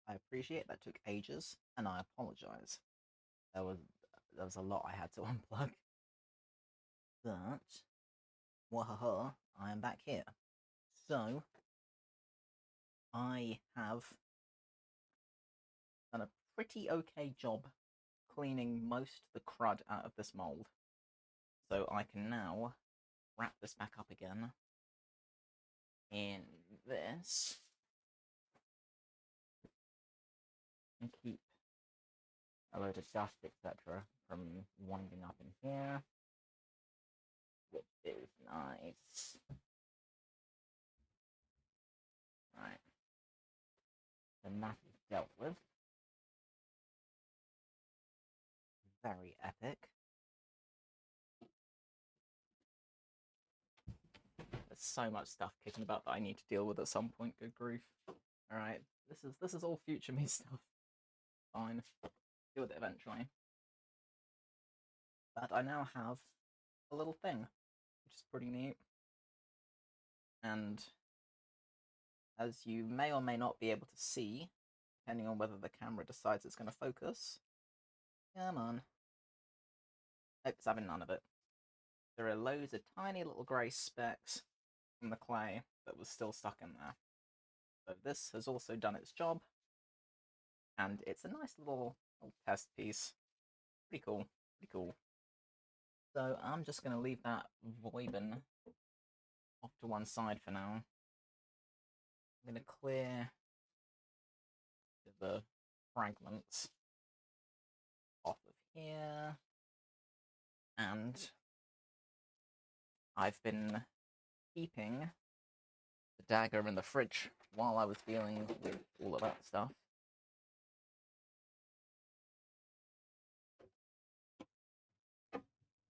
I appreciate that took ages, and I apologize. There was there was a lot I had to unplug, but wahaha, I am back here. So I have done a pretty okay job cleaning most of the crud out of this mold. So I can now wrap this back up again in this and keep a load of dust, etc., from winding up in here, which is nice. Right, then that is dealt with. Very epic. There's so much stuff kicking about that I need to deal with at some point. Good grief! All right, this is all future me stuff. Fine, deal with it eventually. But I now have a little thing, which is pretty neat. And as you may or may not be able to see, depending on whether the camera decides it's going to focus. Come on. Nope, it's having none of it. There are loads of tiny little grey specks from the clay that was still stuck in there. So this has also done its job, and it's a nice little test piece. Pretty cool, pretty cool. So I'm just going to leave that Voiben off to one side for now. I'm going to clear the fragments off of here, and I've been keeping the dagger in the fridge while I was dealing with all of that stuff.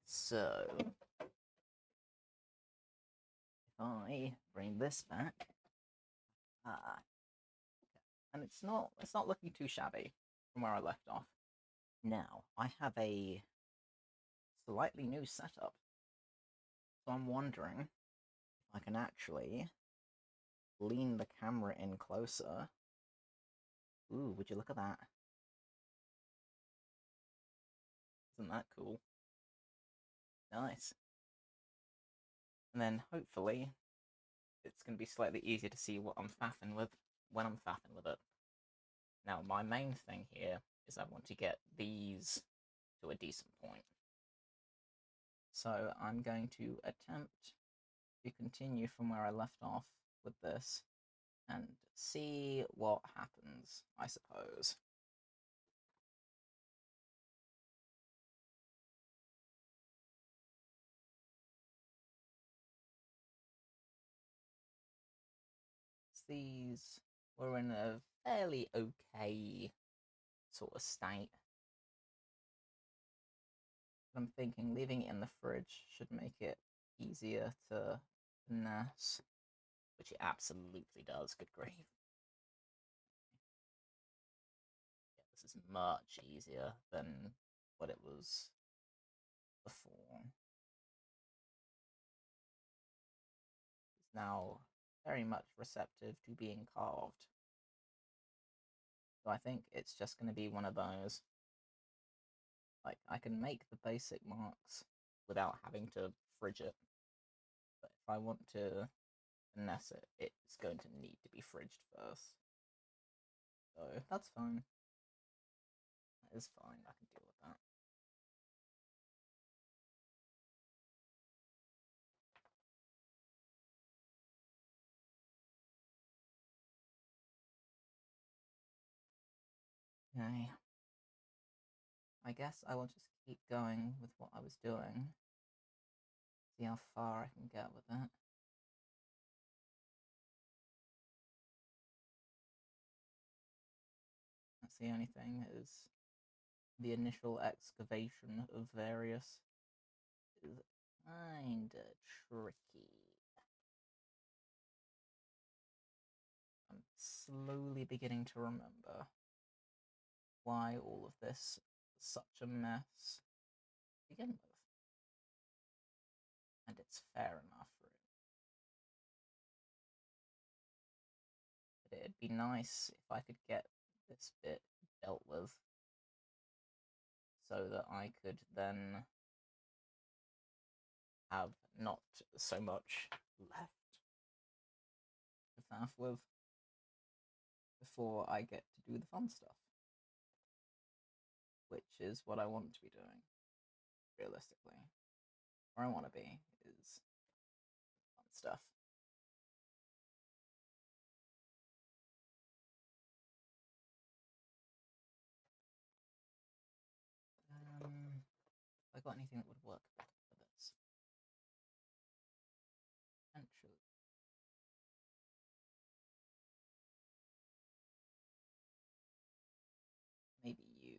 So if I bring this back, and it's not looking too shabby from where I left off. Now I have a slightly new setup, so I'm wondering if I can actually lean the camera in closer. Ooh, would you look at that? Isn't that cool? Nice. And then hopefully it's going to be slightly easier to see what I'm faffing with when I'm faffing with it. Now, my main thing here is I want to get these to a decent point. So I'm going to attempt to continue from where I left off with this and see what happens, I suppose. These were in a fairly okay sort of state. I'm thinking leaving it in the fridge should make it easier to finesse, which it absolutely does, good grief. Yeah, this is much easier than what it was before. It's now very much receptive to being carved. So I think it's just going to be one of those. Like, I can make the basic marks without having to fridge it. But if I want to finesse it, it's going to need to be fridged first. So that's fine. That is fine, I can deal with that. Okay. I guess I will just keep going with what I was doing. See how far I can get with it. That's the only thing, is the initial excavation of various is kinda tricky. I'm slowly beginning to remember why all of this is such a mess to begin with. And it's fair enough, really. But it'd be nice if I could get this bit dealt with so that I could then have not so much left to faff with before I get to do the fun stuff, which is what I want to be doing, realistically. Where I want to be is fun stuff. Have I got anything that would work for this? Potentially. Maybe you.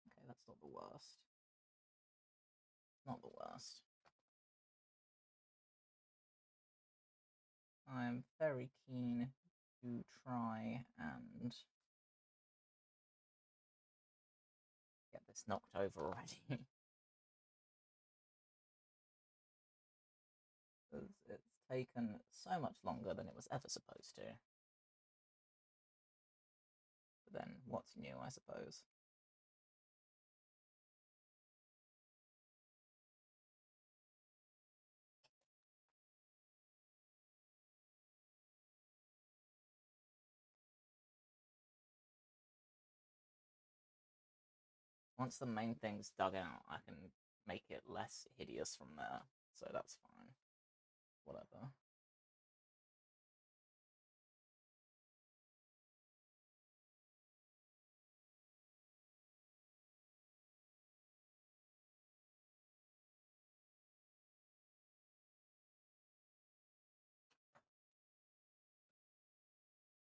Okay, that's not the worst. Not the worst. I'm very keen to try and get this knocked over already. Because it's taken so much longer than it was ever supposed to. But then, what's new, I suppose? Once the main thing's dug out, I can make it less hideous from there, so that's fine. Whatever.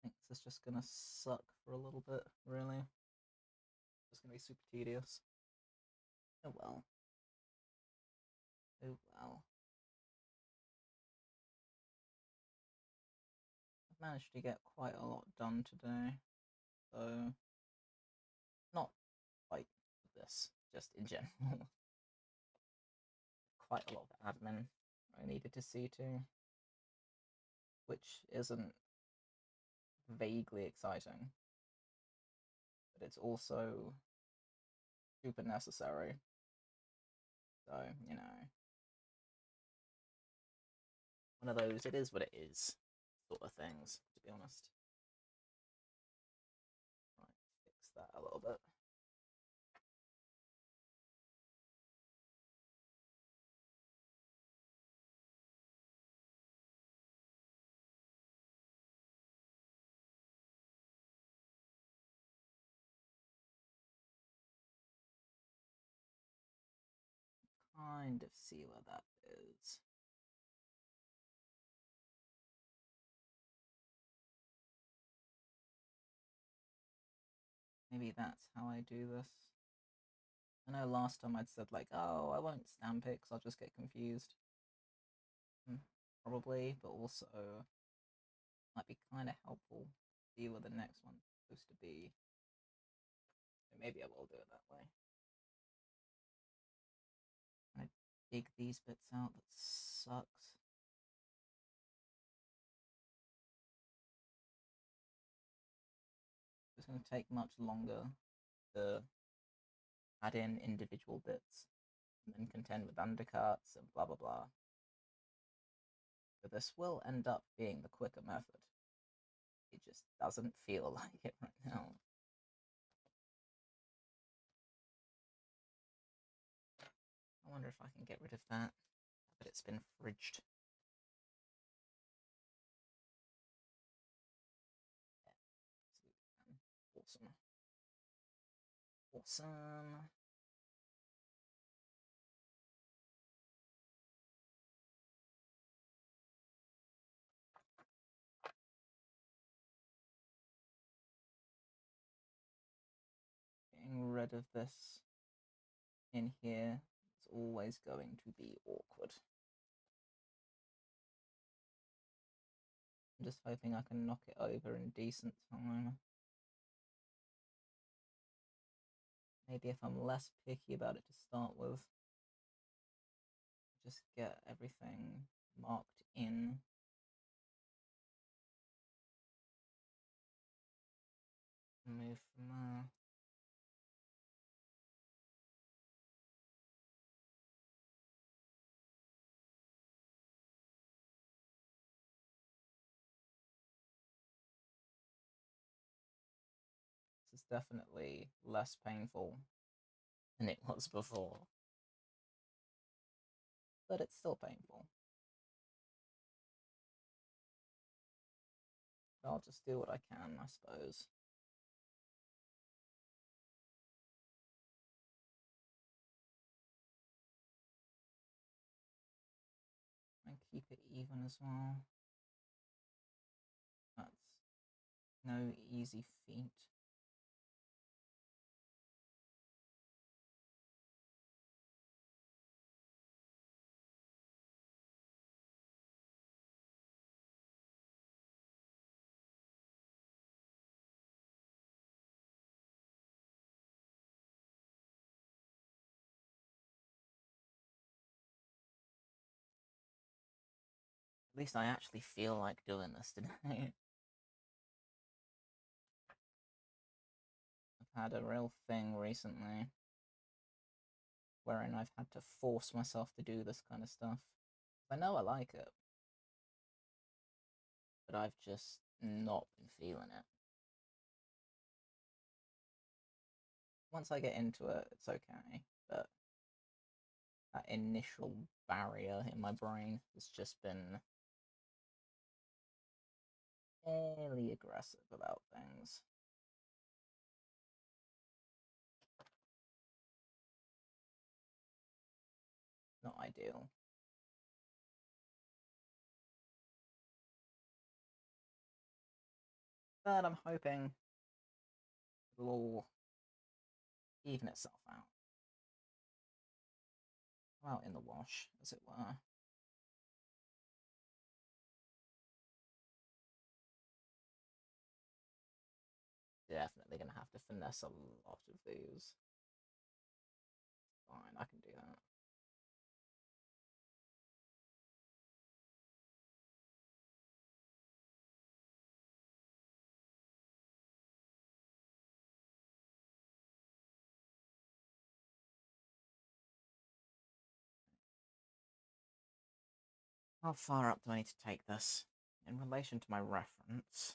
I think this is just gonna suck for a little bit, really. It's gonna be super tedious. Oh well. Oh well. I've managed to get quite a lot done today, so not quite this, just in general. Quite a lot of admin I needed to see to, which isn't vaguely exciting, but it's also super necessary. So, you know, one of those, it is what it is sort of things, to be honest. Right, fix that a little bit. Kind of see where that is. Maybe that's how I do this. I know last time I'd said like, oh, I won't stamp it because I'll just get confused. Probably, but also might be kind of helpful to see where the next one's supposed to be. So maybe I will do it that way. I dig these bits out, that sucks. It's going to take much longer to add in individual bits and then contend with undercuts and blah blah blah. So this will end up being the quicker method. It just doesn't feel like it right now. I wonder if I can get rid of that, but it's been fridged. Yeah, awesome. Awesome. Getting rid of this in here is always going to be awkward. I'm just hoping I can knock it over in decent time. Maybe if I'm less picky about it to start with, just get everything marked in. move from there. This is definitely less painful than it was before, but it's still painful. But I'll just do what I can, I suppose. And keep it even as well. That's no easy feat. At least I actually feel like doing this today. I've had a real thing recently wherein I've had to force myself to do this kind of stuff. I know I like it, but I've just not been feeling it. Once I get into it, it's okay, but that initial barrier in my brain has just been fairly aggressive about things. Not ideal. But I'm hoping it'll all even itself out. Come out in the wash, as it were. Definitely gonna have to finesse a lot of these. Fine, I can do that. How far up do I need to take this? In relation to my reference,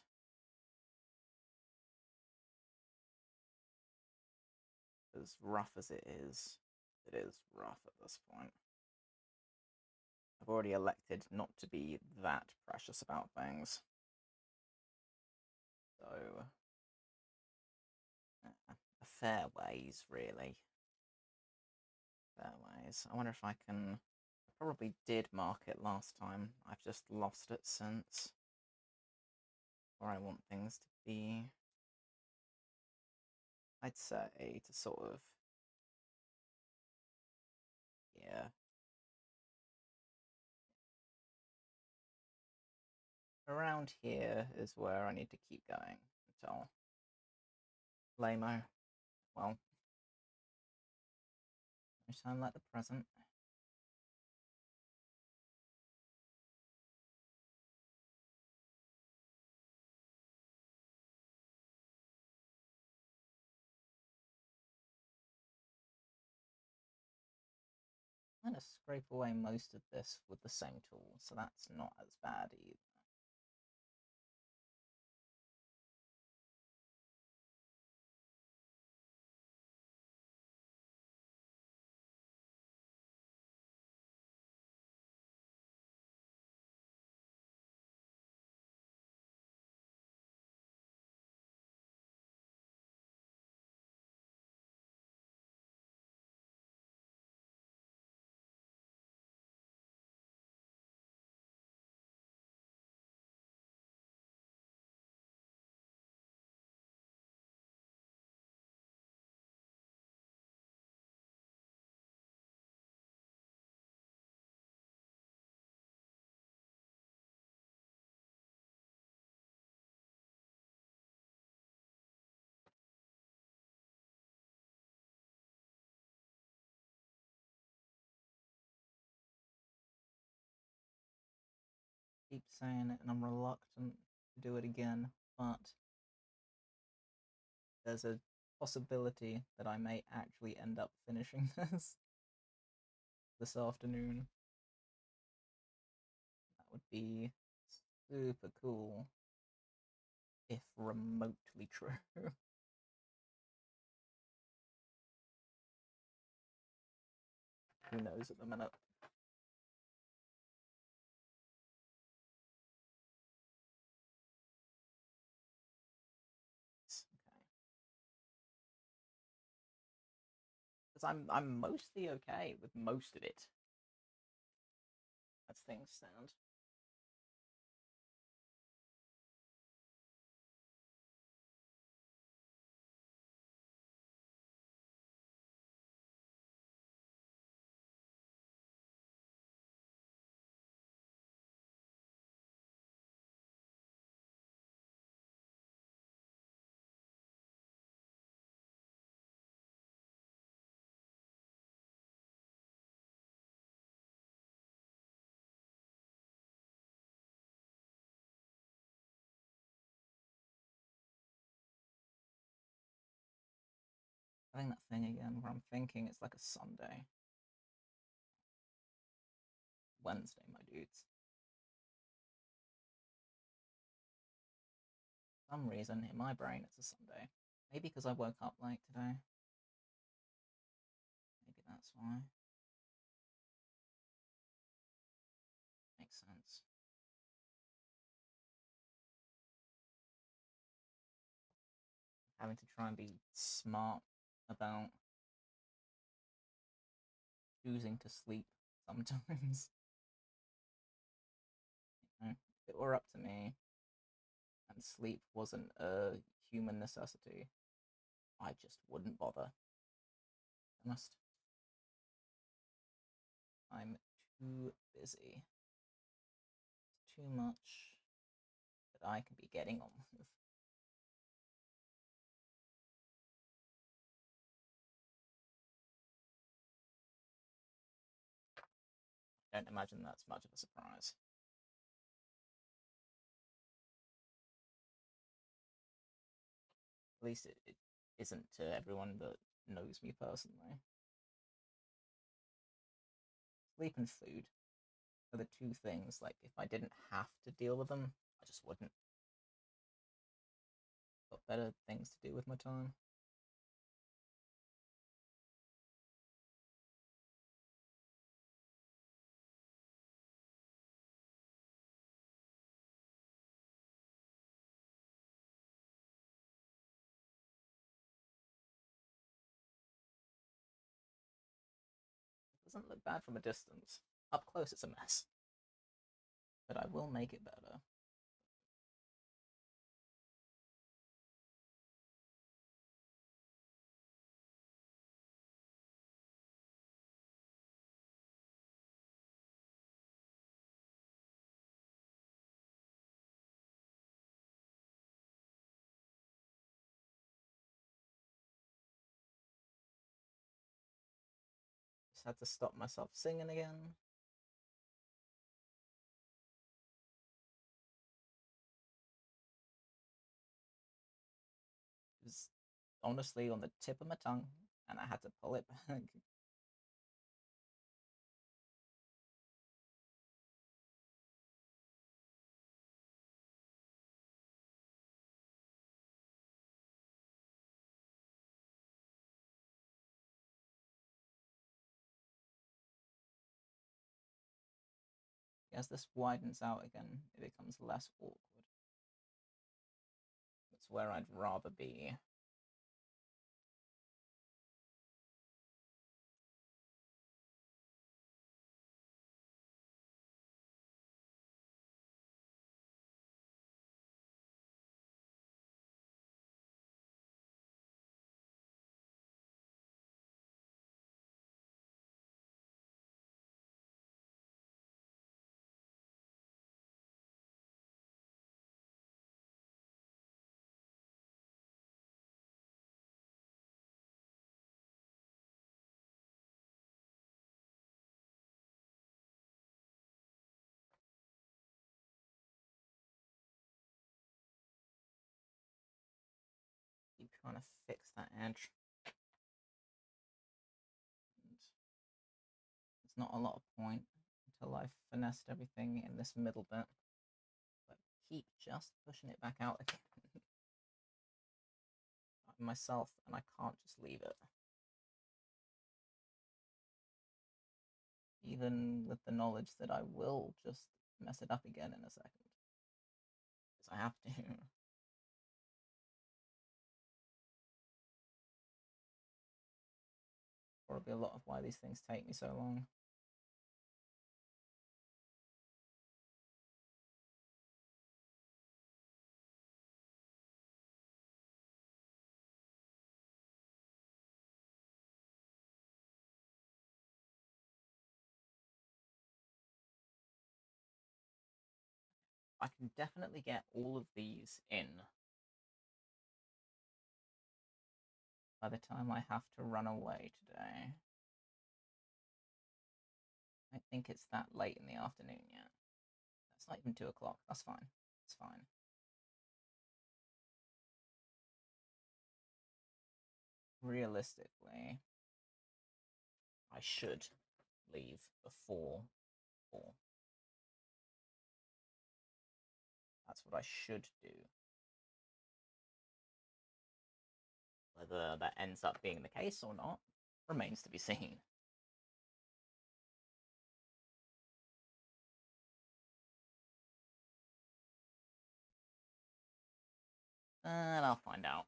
as rough as it is rough at this point. I've already elected not to be that precious about things. So, a fair ways, really. Fair ways. I wonder if I can. I probably did mark it last time. I've just lost it since. Where I want things to be. I'd say to sort of. Yeah. Around here is where I need to keep going until. Lamo. Well. No time like the present. I'm going to scrape away most of this with the same tool, so that's not as bad either. Keep saying it, and I'm reluctant to do it again, but there's a possibility that I may actually end up finishing this afternoon. That would be super cool if remotely true. Who knows at the minute? Okay. Because I'm mostly okay with most of it as things stand. Having that thing again where I'm thinking it's like a Sunday. Wednesday, my dudes. For some reason, in my brain, it's a Sunday. Maybe because I woke up late today. Maybe that's why. Makes sense. Having to try and be smart about choosing to sleep sometimes. If it were up to me and sleep wasn't a human necessity, I just wouldn't bother. Honest. I'm too busy. It's too much that I can be getting on with. I don't imagine that's much of a surprise. At least it isn't to everyone that knows me personally. Sleep and food are the two things, like, if I didn't have to deal with them, I just wouldn't. Got better things to do with my time. It doesn't look bad from a distance. Up close, it's a mess. But I will make it better. Just had to stop myself singing again. It was honestly on the tip of my tongue, and I had to pull it back. As this widens out again, it becomes less awkward. That's where I'd rather be. trying to fix that edge. And there's not a lot of point until I've finessed everything in this middle bit. But keep just pushing it back out again. Myself, and I can't just leave it. Even with the knowledge that I will just mess it up again in a second. Because I have to. Probably a lot of why these things take me so long. I can definitely get all of these in by the time I have to run away today. I don't think it's that late in the afternoon yet. It's not even 2 o'clock. That's fine. It's fine. Realistically, I should leave before 4. That's what I should do. Whether that ends up being the case or not remains to be seen. And I'll find out.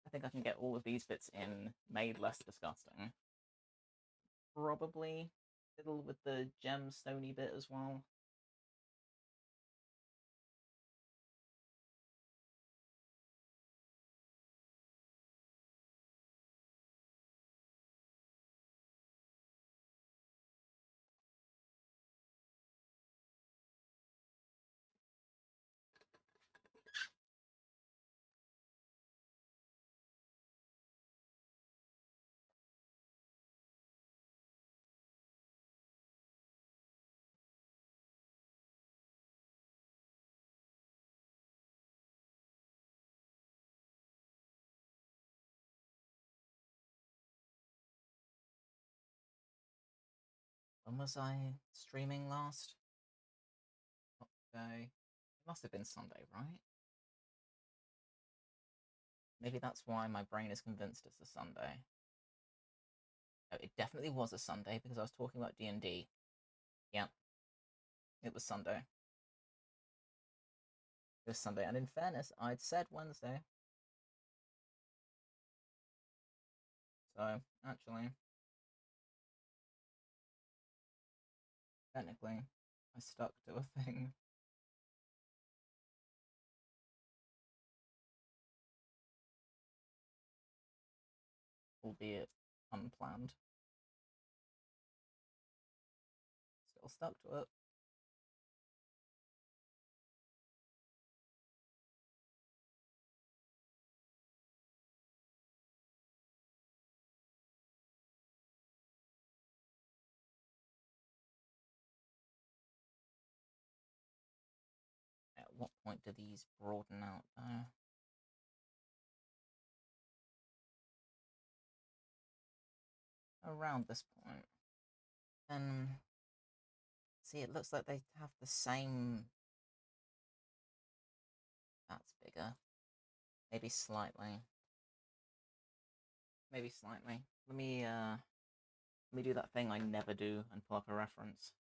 I think I can get all of these bits in, made less disgusting. Probably fiddle with the gemstone-y bit as well. When was I streaming last? What day? It must have been Sunday, right? Maybe that's why my brain is convinced it's a Sunday. No, it definitely was a Sunday because I was talking about D&D. Yeah, it was Sunday. It was Sunday, and in fairness, I'd said Wednesday. So, actually, technically, I stuck to a thing. Albeit unplanned. Still stuck to it. At what point do these broaden out, though? Around this point. And see, it looks like they have the same. That's bigger. Maybe slightly. Maybe slightly. Let me do that thing I never do and pull up a reference.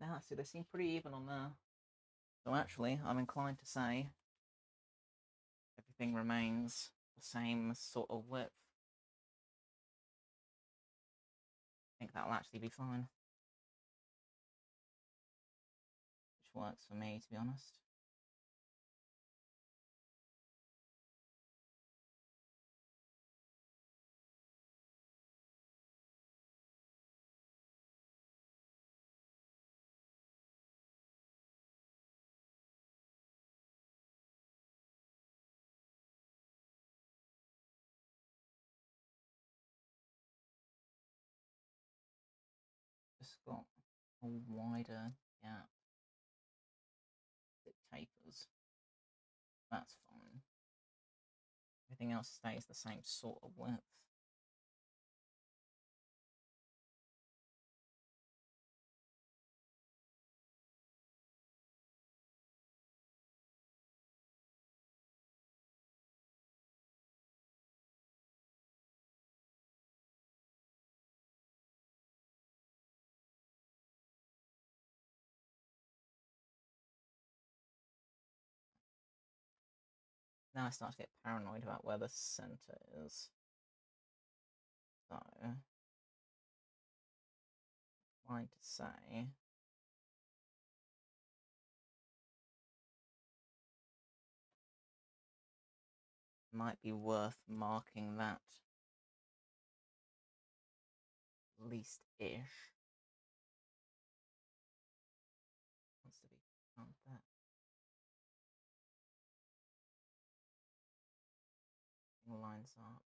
Now, see, they seem pretty even on there. So actually, I'm inclined to say everything remains the same sort of width. I think that'll actually be fine. Which works for me, to be honest. got a wider gap. It tapers. That's fine. Everything else stays the same sort of width. Now I start to get paranoid about where the center is. So, trying to say, might be worth marking that least-ish. Wants to be on that. Lines up.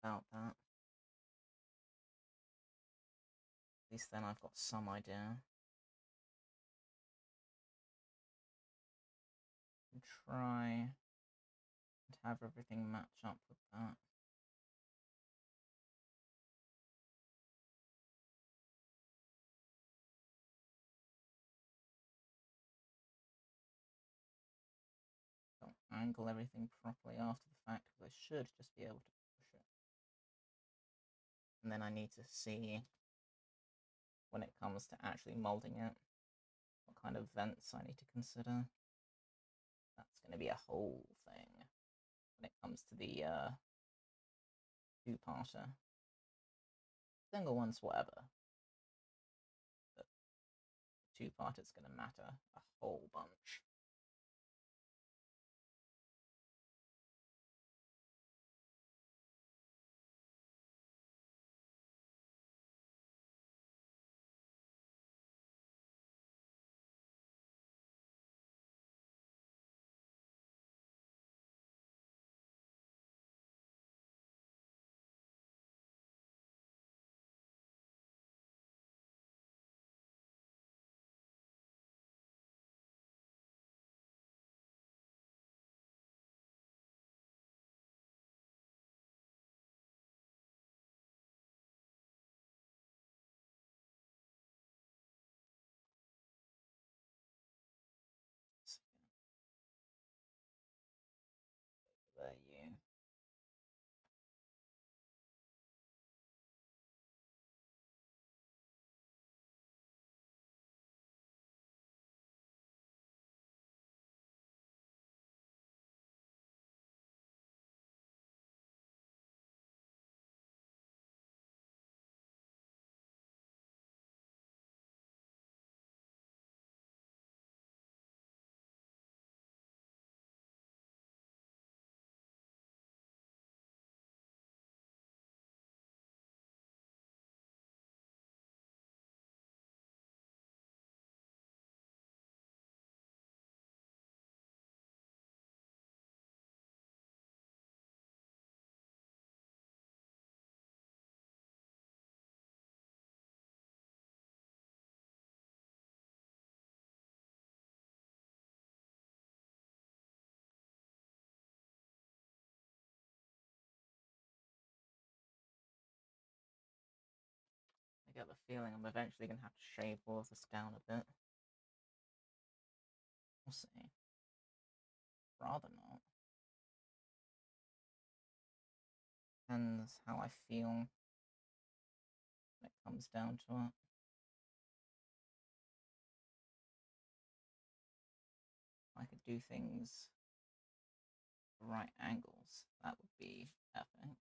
About that. At least then I've got some idea. And try and have everything match up with that. Don't angle everything properly after the fact, because I should just be able to push it. And then I need to see, when it comes to actually molding it, what kind of vents I need to consider. That's going to be a whole thing when it comes to the two-parter. Single one's whatever, but two-parter's going to matter a whole bunch. There you. I get the feeling I'm eventually going to have to shave all of this down a bit. We'll see. Rather not. Depends how I feel when it comes down to it. I could do things at right angles. That would be epic.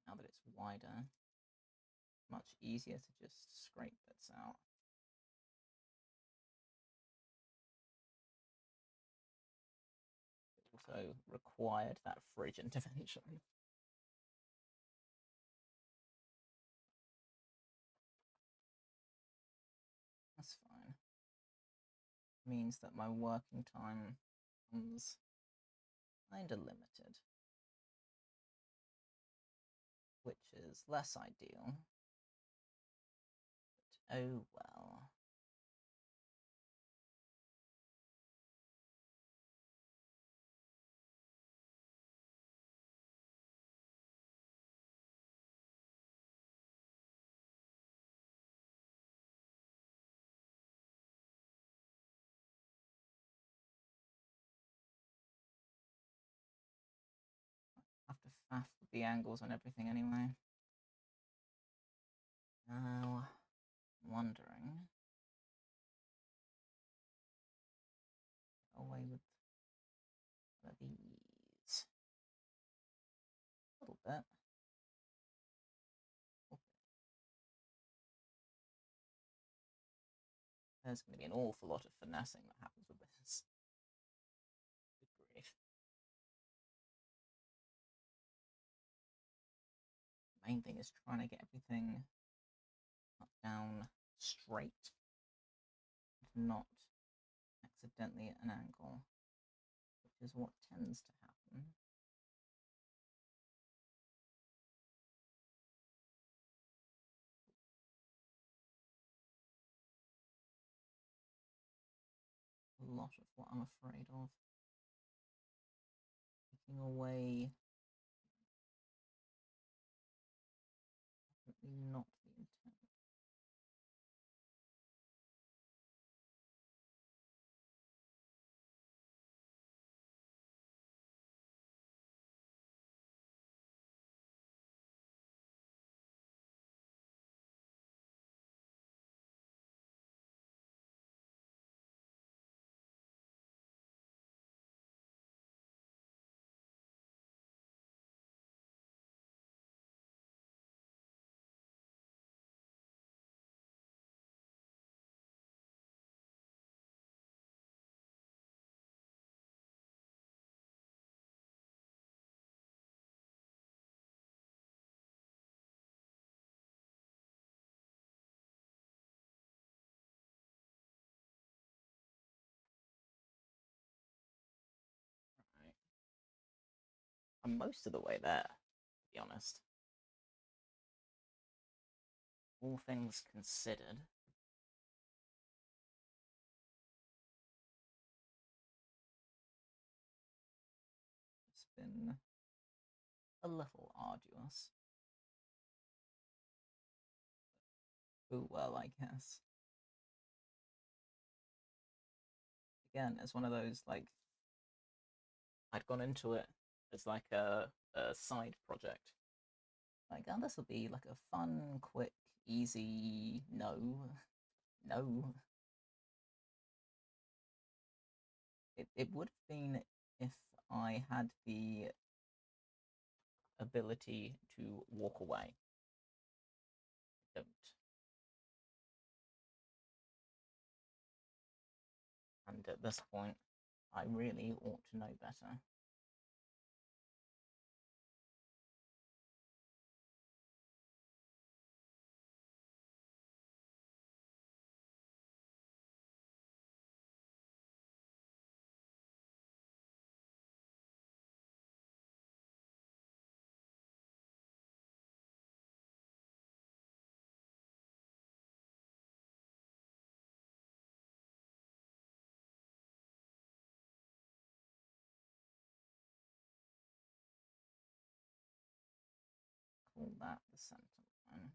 Now that it's wider, much easier to just scrape bits out. It also required that fridge intervention. That's fine. Means that my working time becomes kinda limited, which is less ideal. But oh well. I have to faff with the angles and everything anyway. Now, wondering away with one of these a little bit. Okay. There's going to be an awful lot of finessing that happens with this. Good grief. Main thing is trying to get everything up, down, straight, not accidentally at an angle, which is what tends to happen. A lot of what I'm afraid of. Taking away, definitely not the intent. Right. I'm most of the way there, to be honest. All things considered. It's been a little arduous. Oh well, I guess. Again, it's one of those, like, I'd gone into it as like a side project. Like, oh, this will be like a fun, quick, easy. No. No. It would have been if I had the ability to walk away. I don't. And at this point, I really ought to know better. Call that the center line.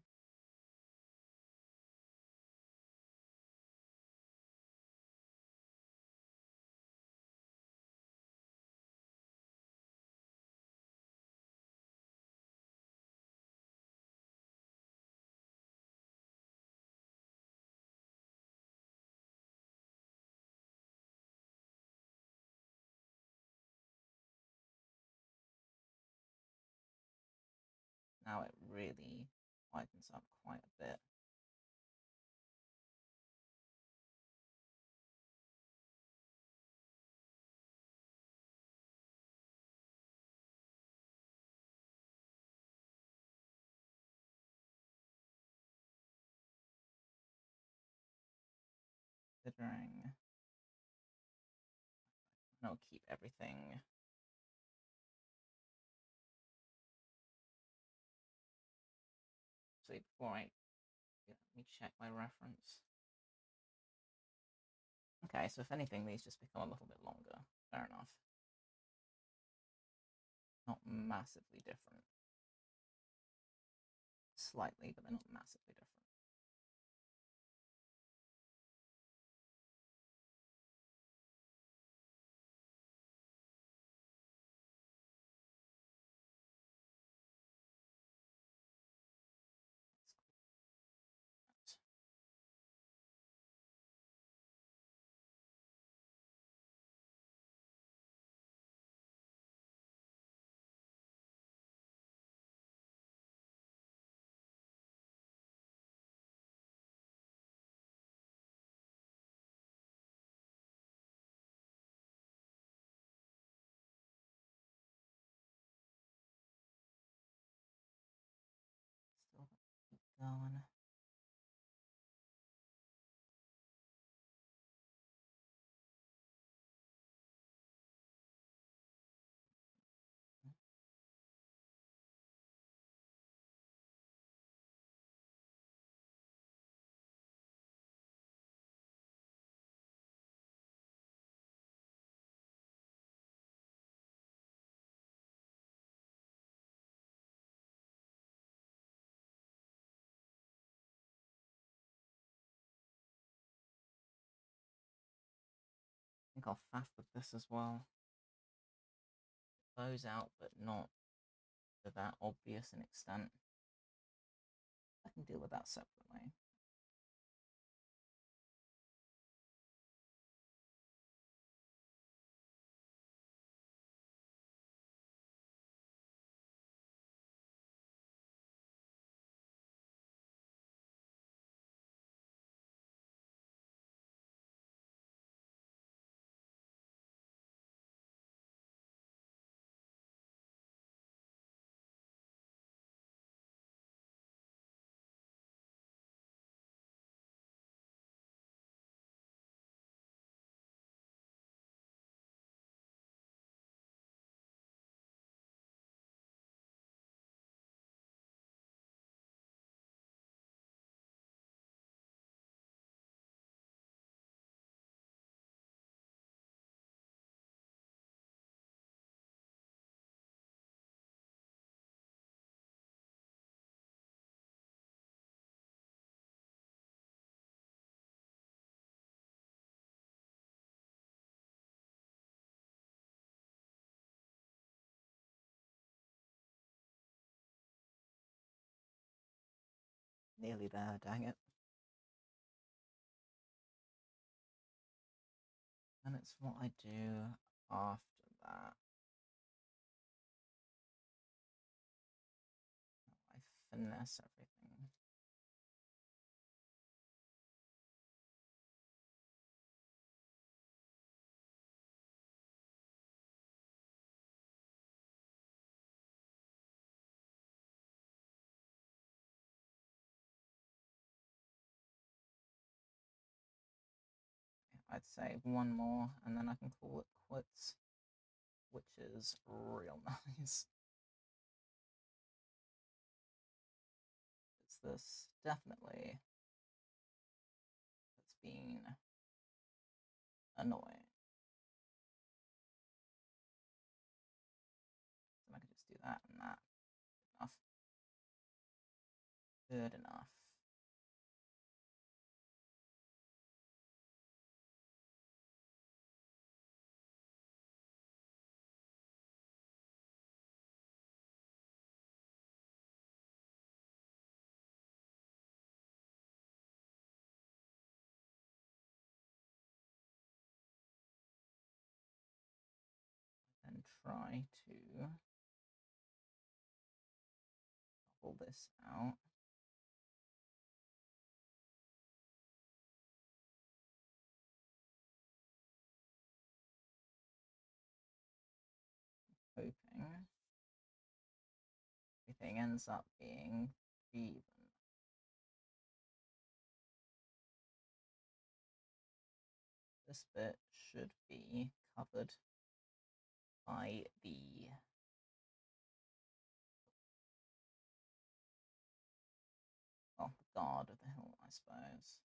Now it really widens up quite a bit. considering I'll keep everything so before let me check my reference. Okay, so if anything, these just become a little bit longer. Fair enough. Not massively different. Slightly, but they're not massively different. Still keep going. I think I'll faff with this as well. Bows out, but not to that obvious an extent. I can deal with that separately. Nearly there, dang it. And it's what I do after that. I finesse everything. I'd say one more, and then I can call it quits, which is real nice. It's this definitely it's been annoying. So I can just do that and that. Good enough. Good enough. And try to pull this out. Hoping everything ends up being even. this bit should be covered by the guard of the hill, I suppose.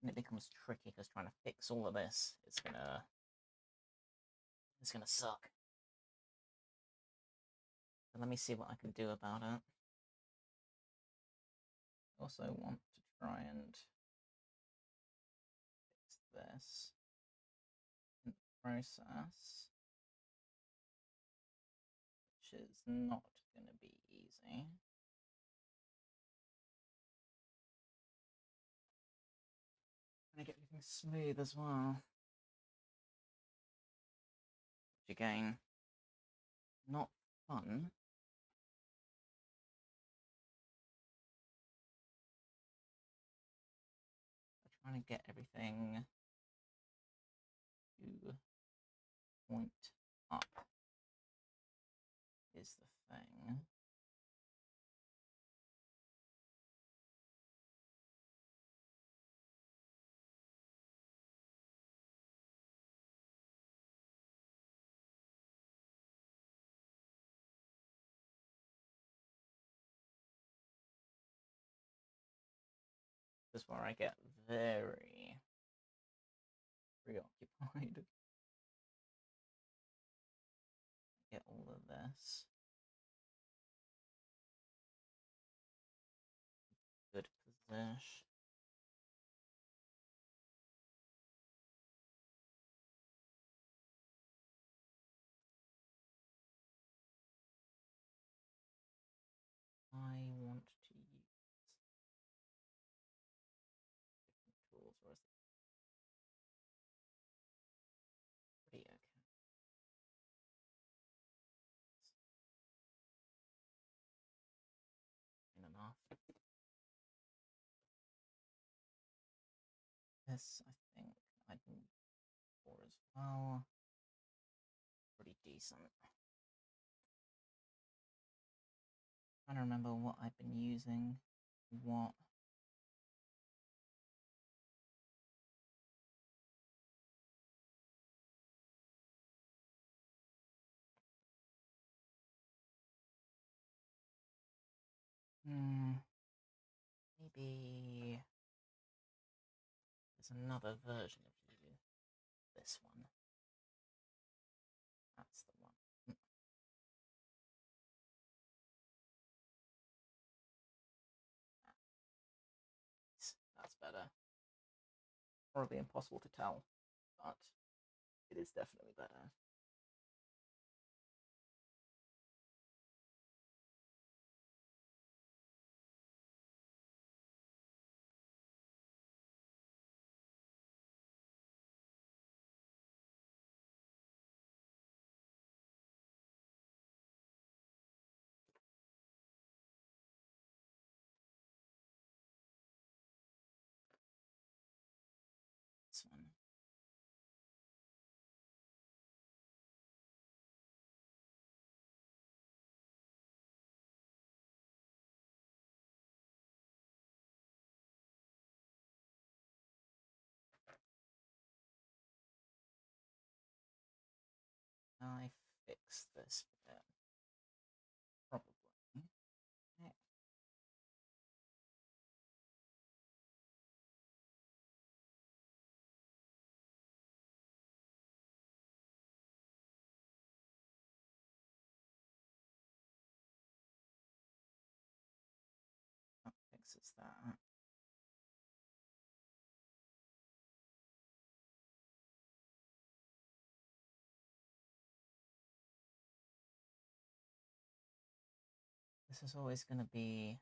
And it becomes tricky because trying to fix all of this is gonna suck. But let me see what I can do about it. I also want to try and fix this in the process, which is not going to be easy. And get everything smooth as well. Which again, not fun. But trying to get everything to point up is the thing. This is where I get very preoccupied. Get all of this. Good position. I want to use different tools, or is it pretty okay? Enough. This, I think, I can for as well. Pretty decent. Trying to remember what I've been using. What? Maybe there's another version of you. This one. That's the one. That's better. Probably impossible to tell, but it is definitely better. This one. I fix this bit. Probably. Okay. That fixes that. This is always going to be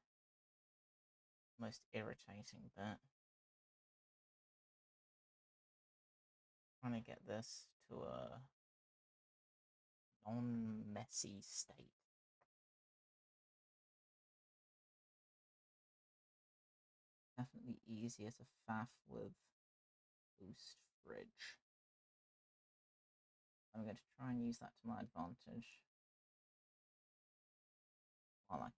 the most irritating bit. Trying to get this to a non-messy state. Definitely easier to faff with Boost Fridge. I'm going to try and use that to my advantage. while I can.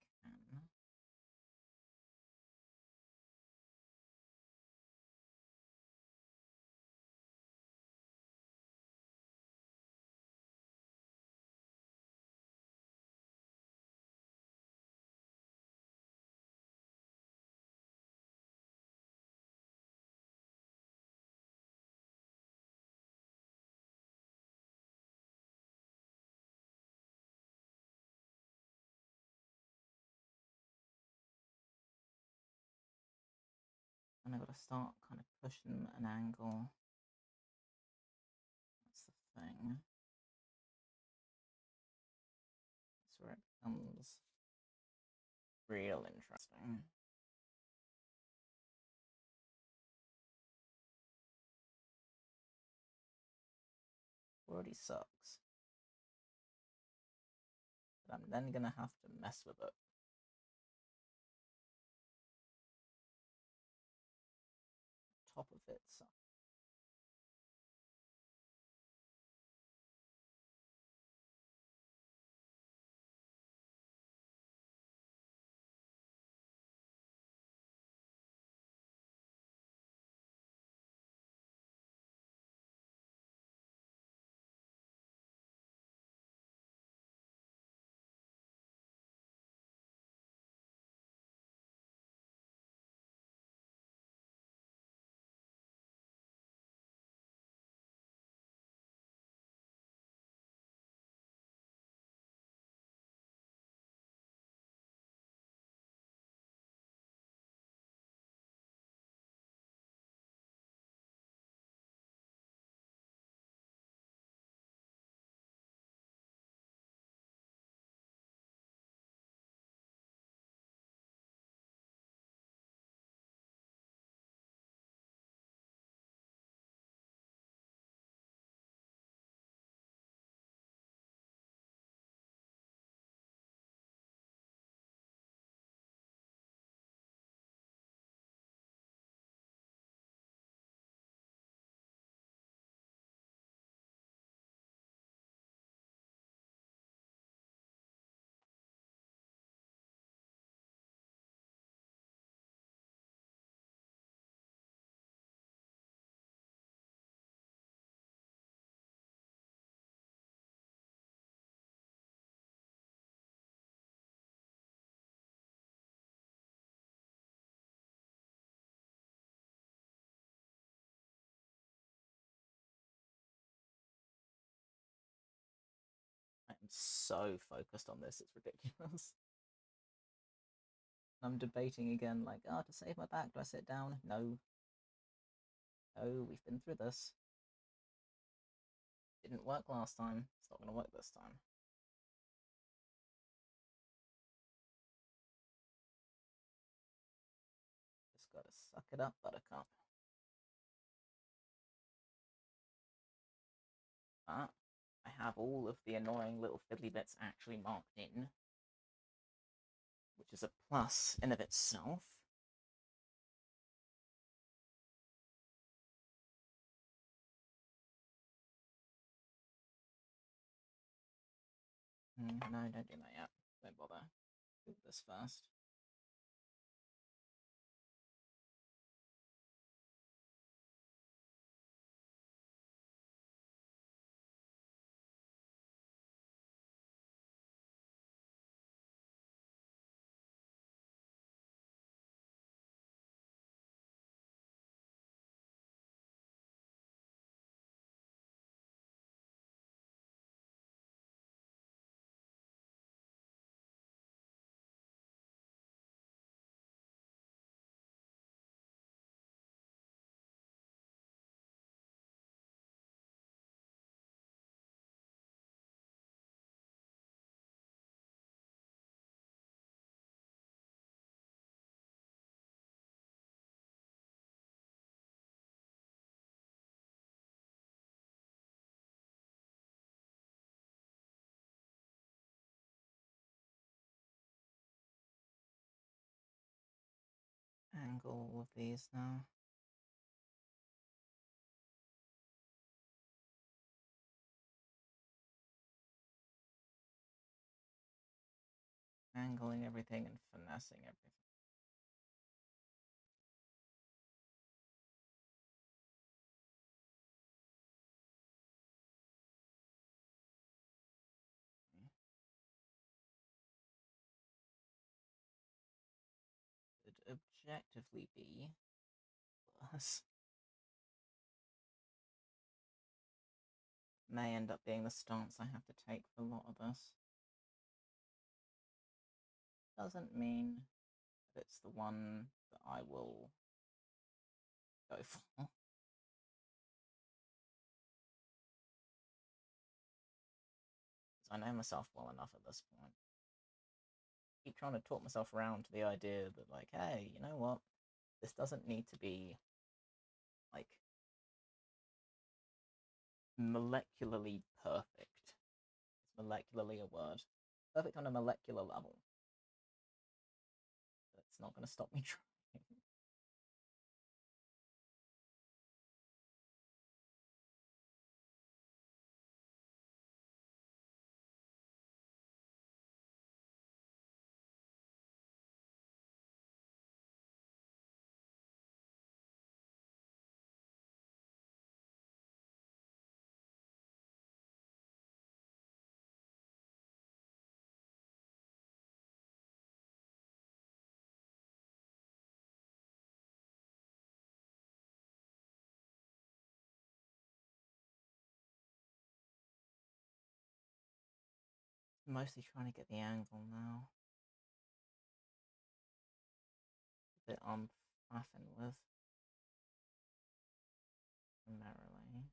And I've got to start kind of pushing an angle. That's the thing. That's where it becomes real interesting. Already sucks. But I'm then gonna have to mess with it. Top of it sucks. I'm so focused on this, it's ridiculous. I'm debating again, like, to save my back, do I sit down? No. No, we've been through this. Didn't work last time, it's not gonna work this time. Just gotta suck it up, buttercup. But I have all of the annoying little fiddly bits actually marked in, which is a plus in of itself. No, don't do that yet. Don't bother. Do this first. Angle all of these now. angling everything and finessing everything. Could objectively be worse. May end up being the stance I have to take for a lot of this. Doesn't mean that it's the one that I will go for. I know myself well enough at this point. Keep trying to talk myself around to the idea that, like, hey, you know what? This doesn't need to be, like, molecularly perfect. Is molecularly a word? Perfect on a molecular level. That's not going to stop me trying. Mostly trying to get the angle now. A bit I'm faffing with. Primarily.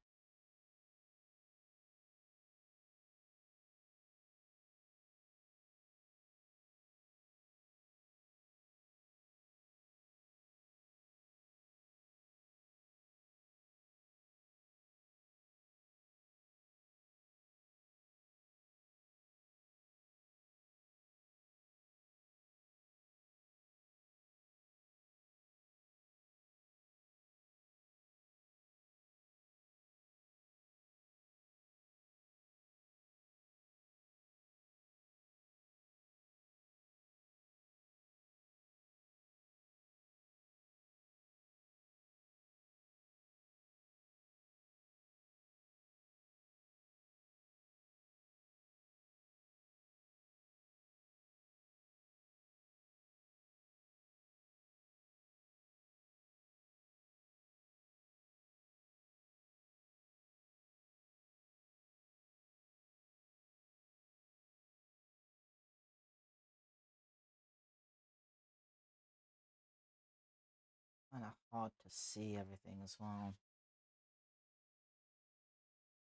Kind of hard to see everything as well.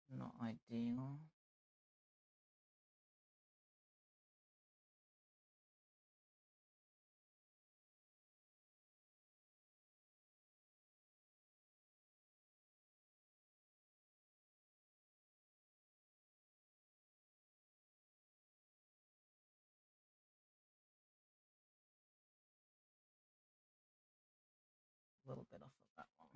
Not ideal. A little bit off of that one.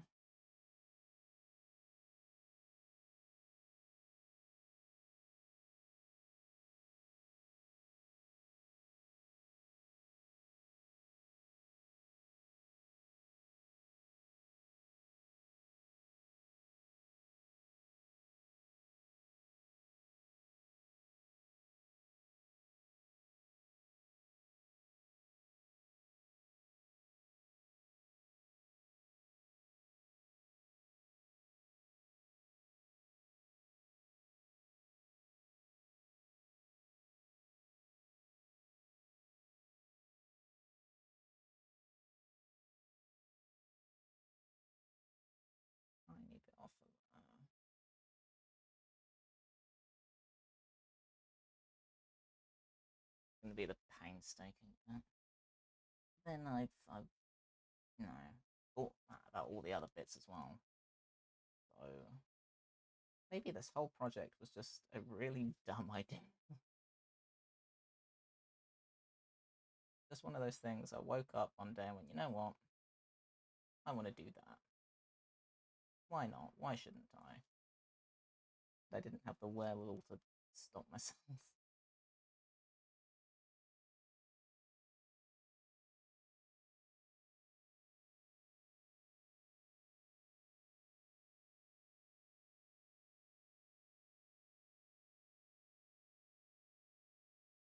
Tiny bit off of Gonna be the painstaking bit. Then I've you know, thought that about all the other bits as well. So maybe this whole project was just a really dumb idea. Just one of those things. I woke up one day and went, you know what? I want to do that. Why not? Why shouldn't I? I didn't have the wherewithal to stop myself.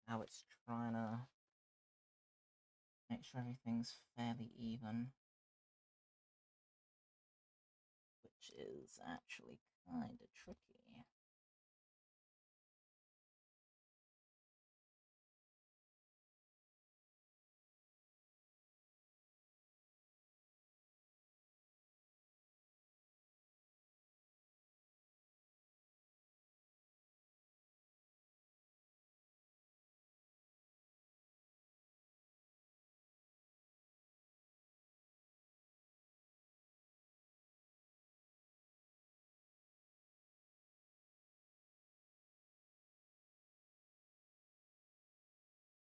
how it's trying to make sure everything's fairly even, which is actually kind of tricky.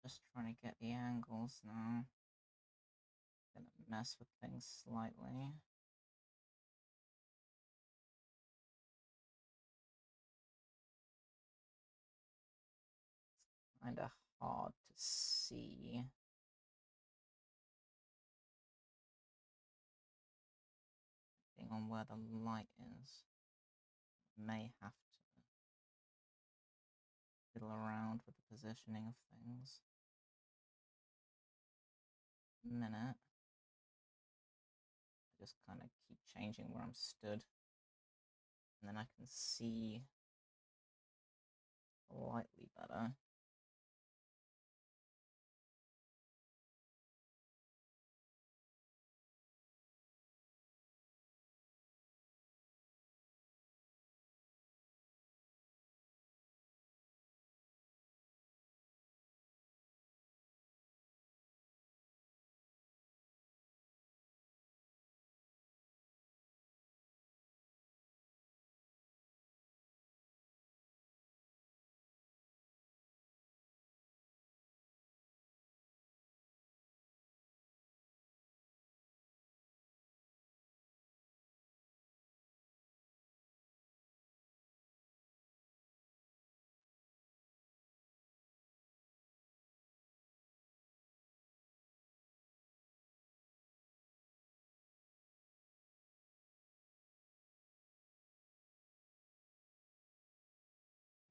Just trying to get the angles now. Gonna mess with things slightly. Kinda hard to see. Depending on where the light is. May have to fiddle around with the positioning of things. Minute. I just kind of keep changing where I'm stood. And then I can see slightly better.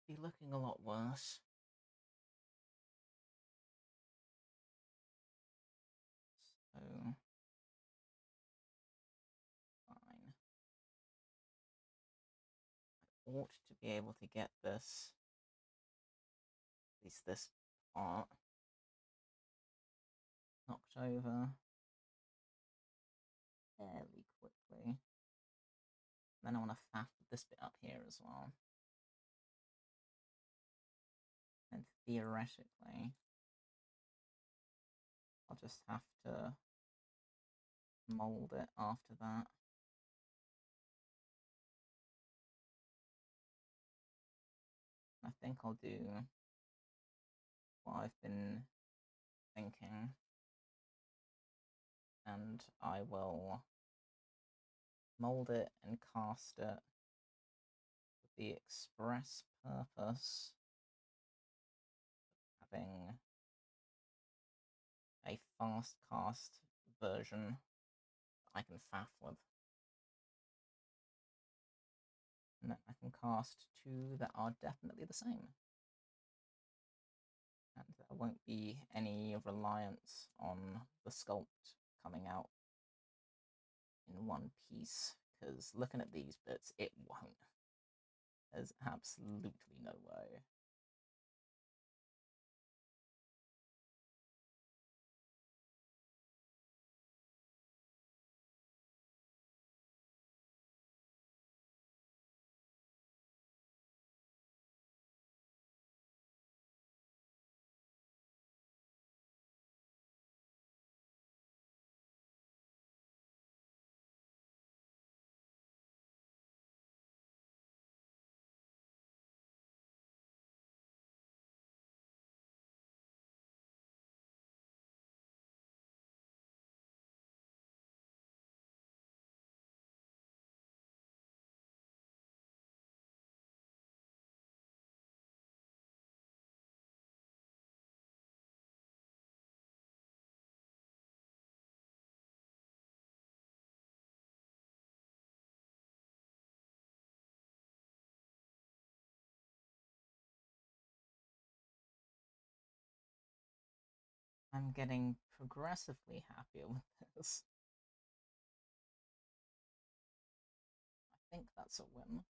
Be looking a lot worse. So fine. I ought to be able to get this, at least this part, knocked over fairly quickly. Then I want to faff with this bit up here as well. And theoretically, I'll just have to mold it after that. I think I'll do what I've been thinking, and I will mold it and cast it with the express purpose of having a fast cast version that I can faff with. And then I can cast two that are definitely the same. And there won't be any reliance on the sculpt coming out in one piece, because looking at these bits, it won't. There's absolutely no way. I'm getting progressively happier with this. I think that's a win.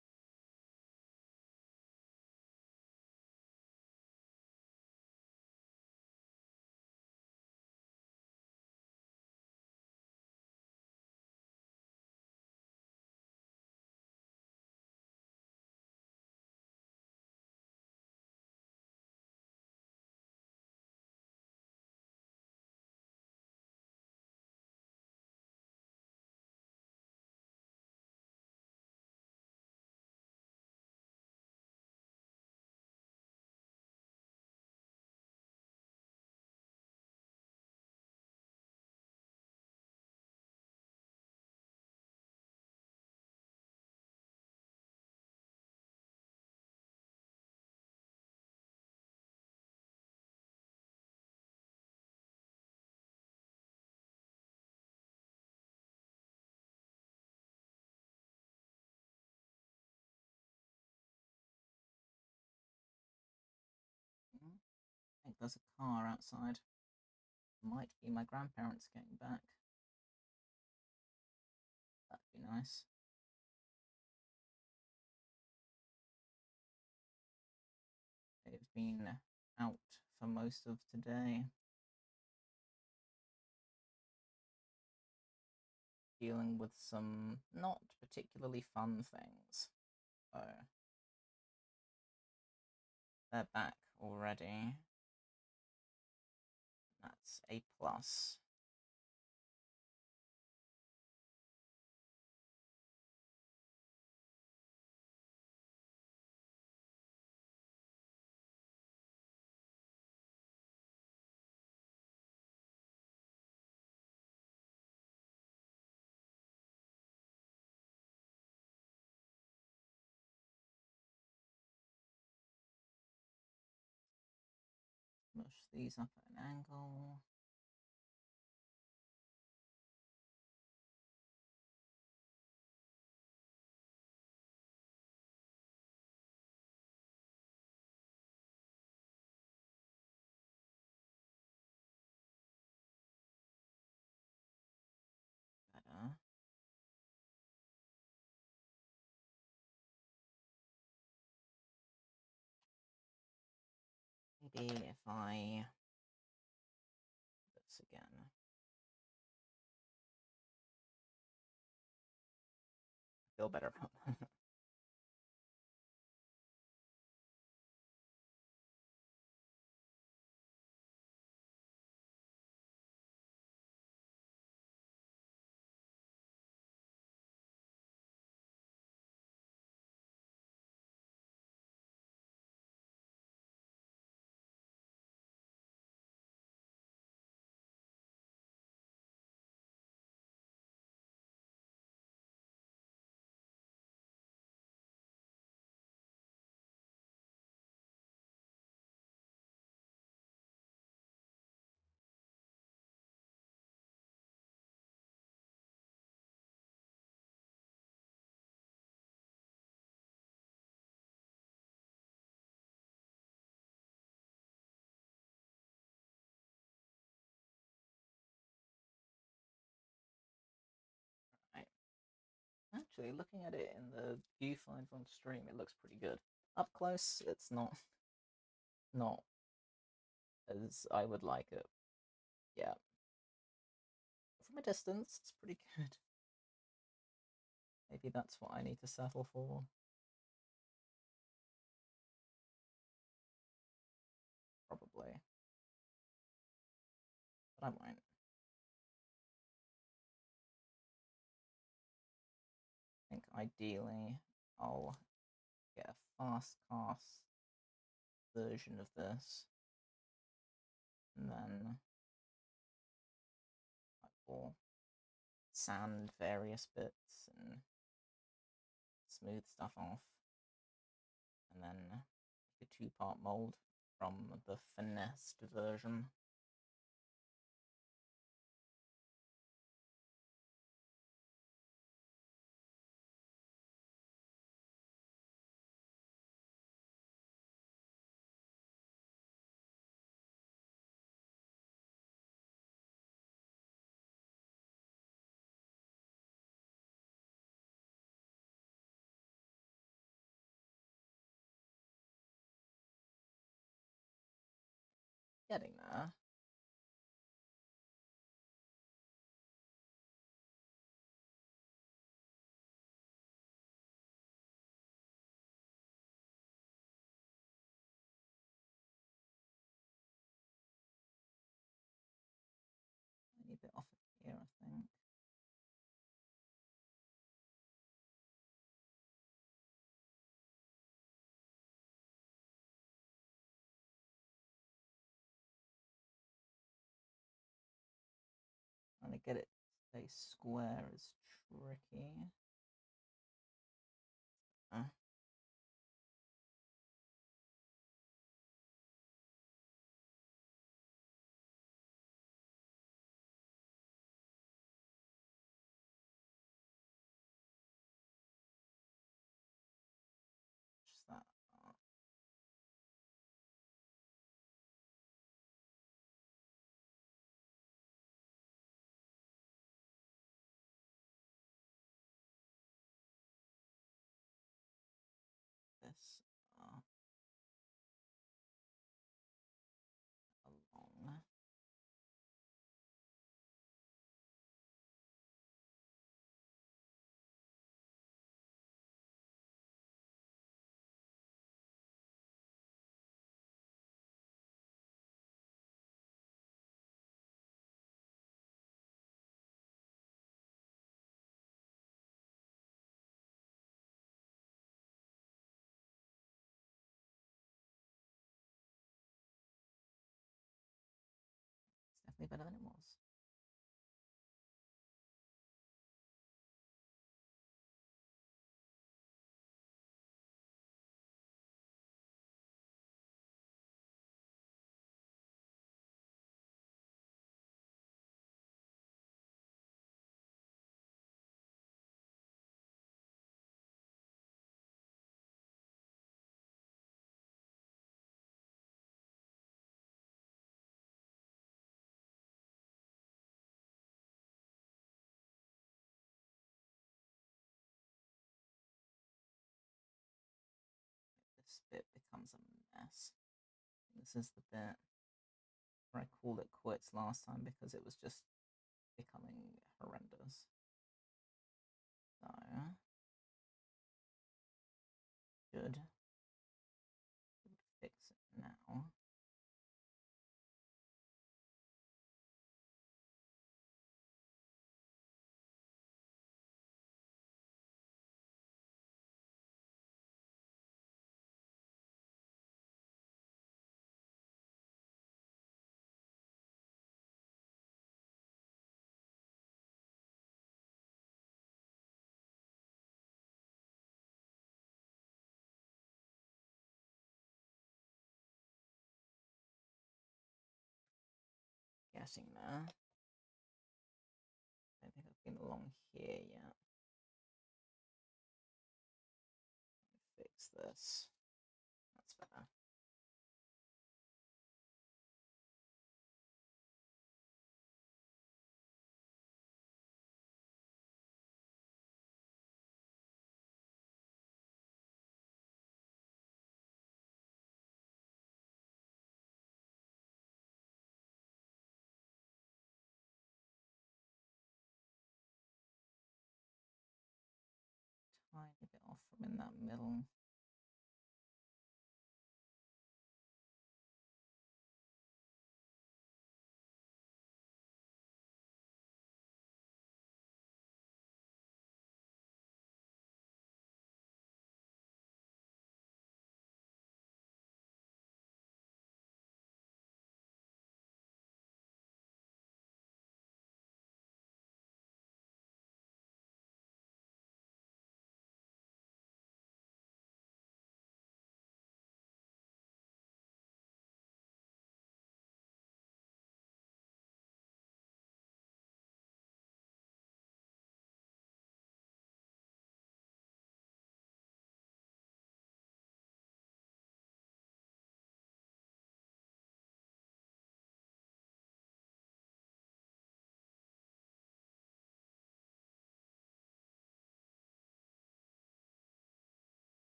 I think there's a car outside. Might be my grandparents getting back. That'd be nice. They've been out for most of today. Dealing with some not particularly fun things. So they're back already. That's a plus. Mush these up at an angle. Better. Maybe if I do this again. I feel better about that. Right. Actually, looking at it in the viewfinder on stream, it looks pretty good. Up close, it's not as I would like it. Yeah. From a distance, it's pretty good. Maybe that's what I need to settle for. Probably. But I won't. I think ideally I'll get a fast cast version of this. And then I will sand various bits and smooth stuff off. And then make a two-part mold from the finessed version. Getting there. A bit off here, I think. Trying to get it to stay square is tricky. Just that. This along. It's definitely better than it was. This bit becomes a mess. This is the bit where I called it quits last time because it was just becoming horrendous. So, should fix it now. Getting there. I don't think I've been along here yet. Fix this. That's better. Tiny bit off from in that middle.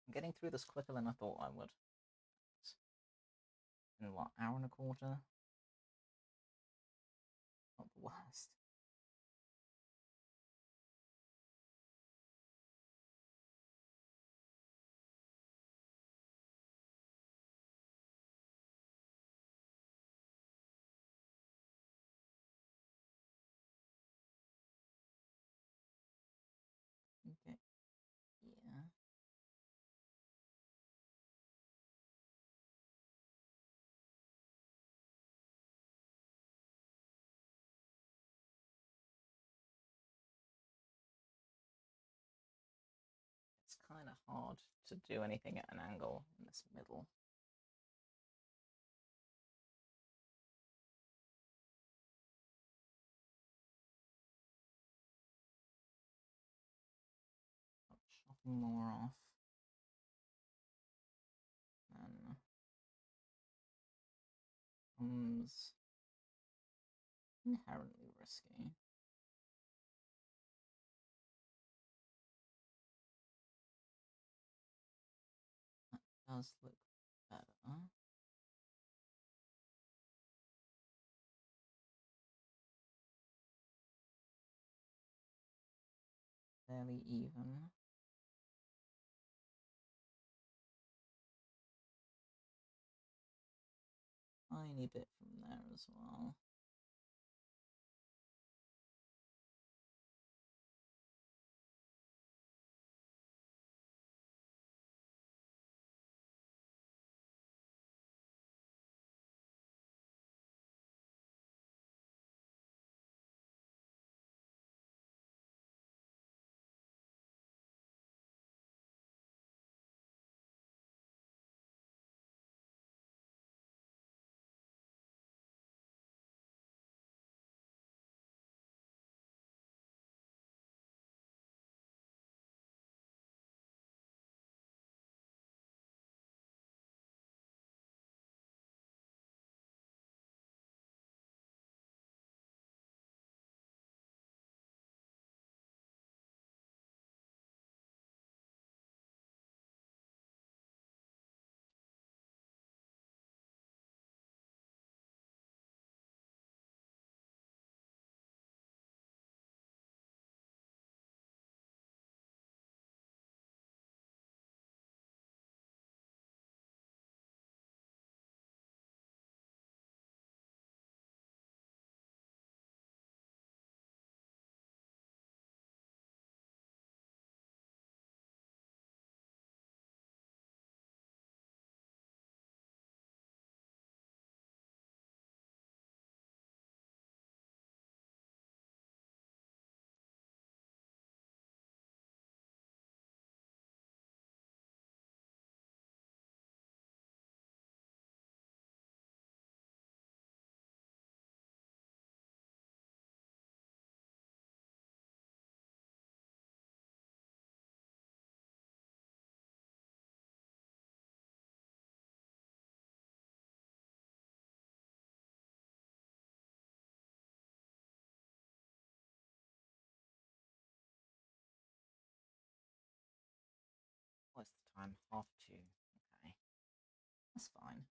I'm getting through this quicker than I thought I would. In what, hour and a quarter? Not the worst. Okay, yeah. It's kind of hard to do anything at an angle in this middle. Chopping more off. Then comes inherently risky. That does look better. Fairly even. Tiny bit from there as well. What's the time? 2:30. Okay. That's fine.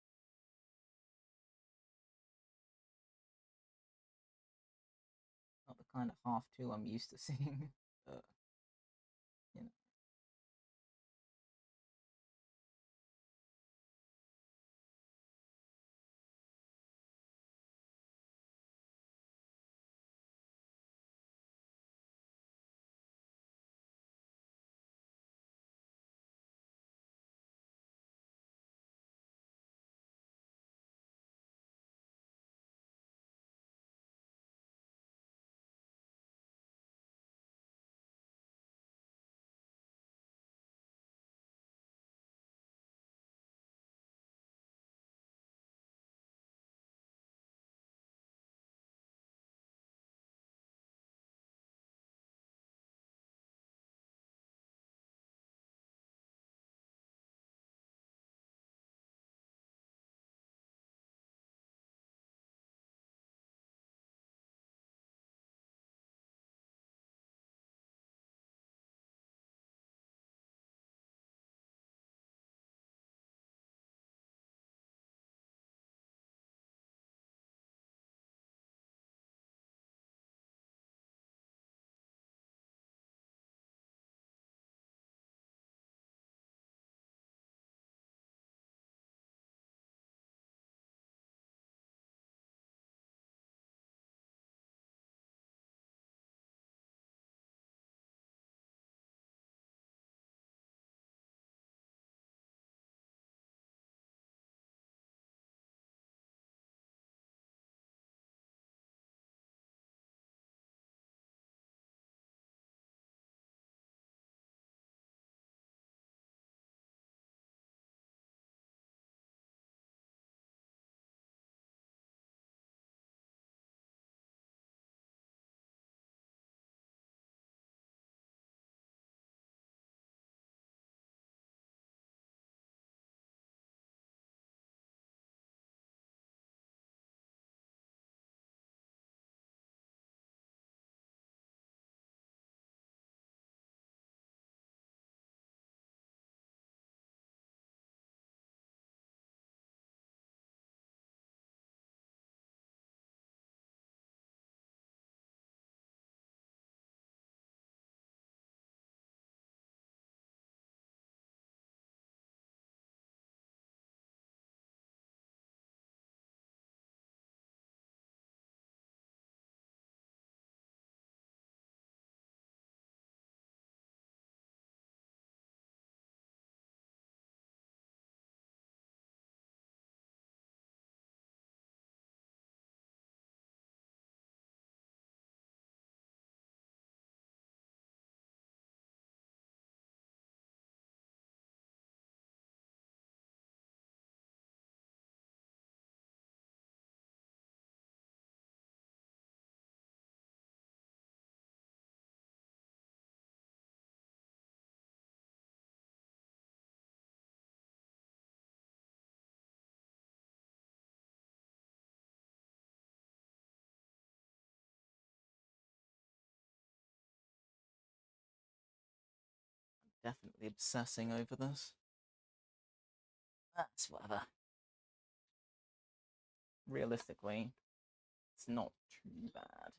Not the kind of 2:30 I'm used to seeing, but you know. definitely obsessing over this. That's whatever. Realistically, it's not too bad.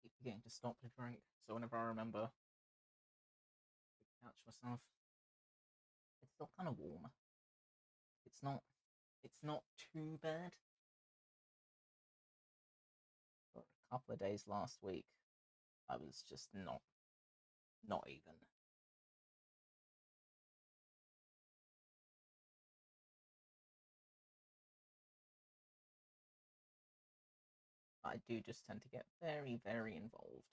Keep forgetting to stop to drink, so whenever I remember, I catch myself. It's still kind of warm. It's not. It's not too bad. For a couple of days last week, I was just not even. I do just tend to get very, very involved.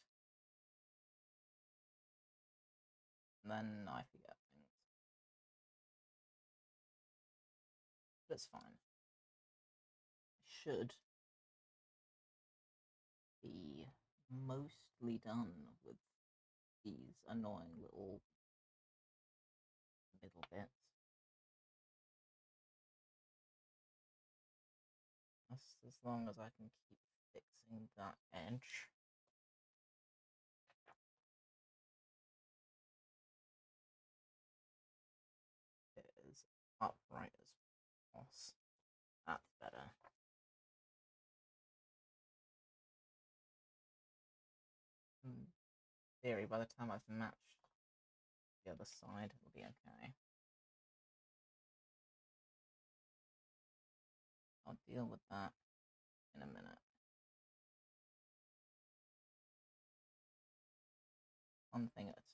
And then I forget things. But it's fine. I should be mostly done with these annoying little middle bits. Just as long as I can keep fixing that edge. It is upright as possible. That's better. In theory, by the time I've matched the other side, it'll be okay. I'll deal with that in a minute. One thing at a time.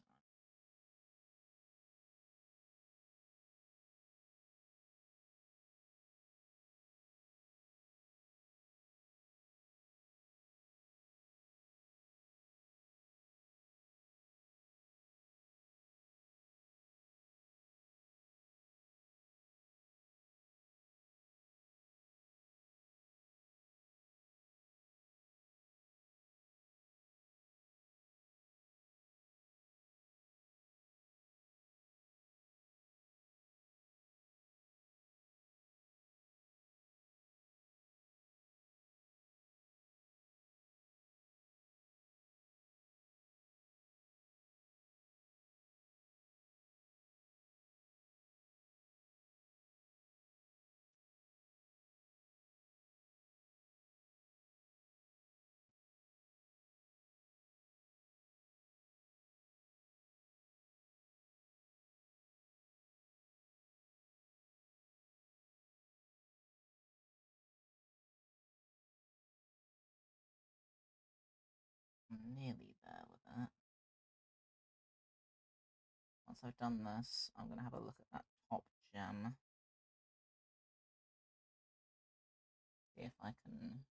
I'm nearly there with that. Once I've done this, I'm going to have a look at that top gem. See if I can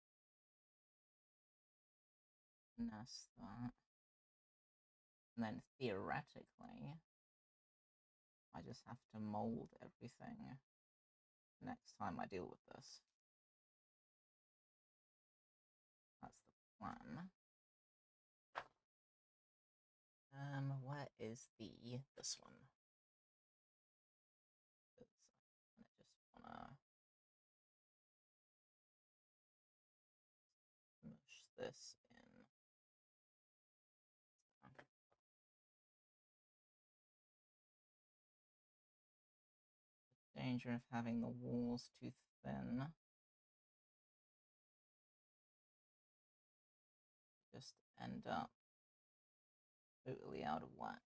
finesse that. And then theoretically, I just have to mold everything next time I deal with this. That's the plan. Where is this one? Because I just wanna smush this in. Danger of having the walls too thin. Just end up totally out of whack.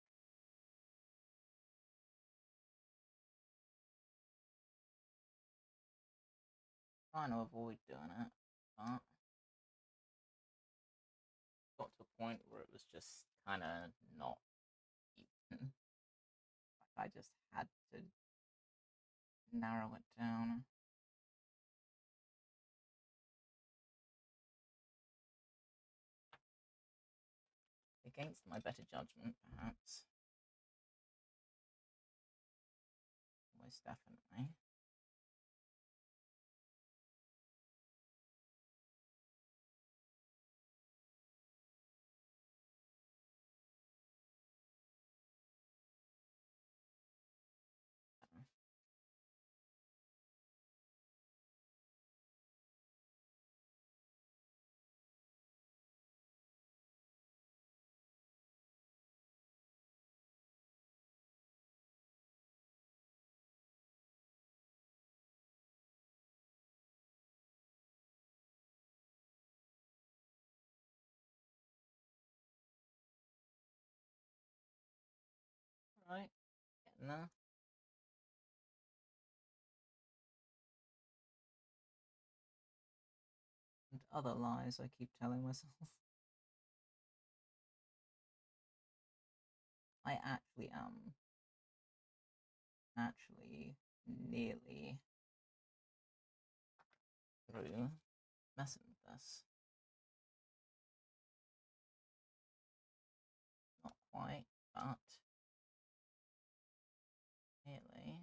Trying to avoid doing it, but got to a point where it was just kind of not even. Like I just had to narrow it down. Against my better judgment, perhaps. most definitely. Right, getting there. And other lies I keep telling myself. I actually am nearly through messing with this. Not quite, but nearly.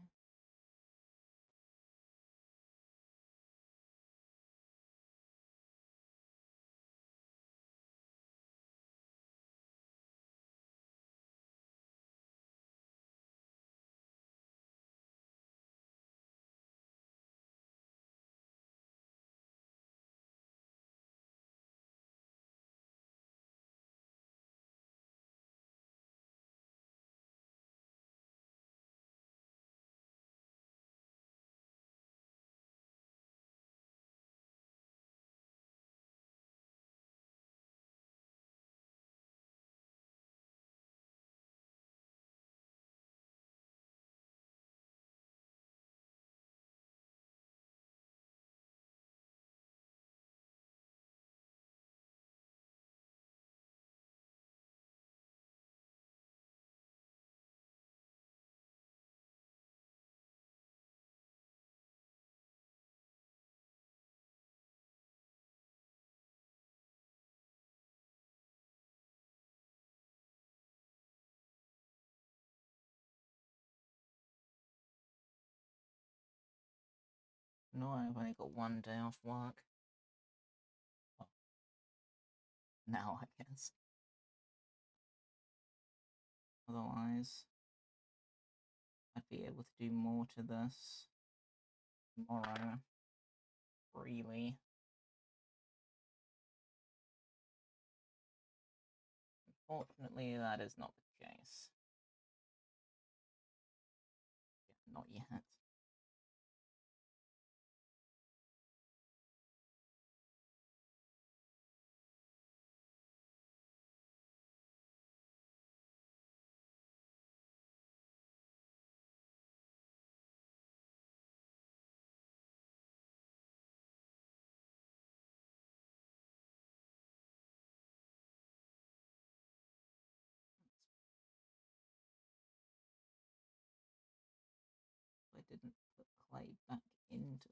No, I've only got one day off work. Well, now, I guess. Otherwise, I'd be able to do more to this tomorrow freely. Unfortunately, that is not the case. Yeah, not yet. I didn't put clay back into things.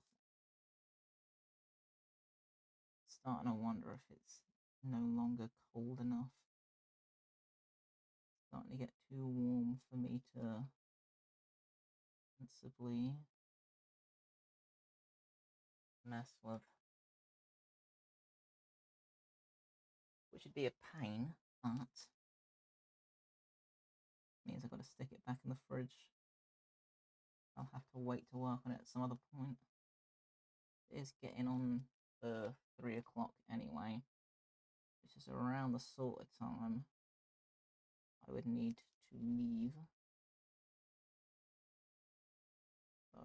Starting to wonder if it's no longer cold enough. Starting to get too warm for me to sensibly mess with. Which would be a pain, but means I've got to stick it back in the fridge. I'll have to wait to work on it at some other point. It is getting on the 3 o'clock anyway, which is around the sort of time I would need to leave. So,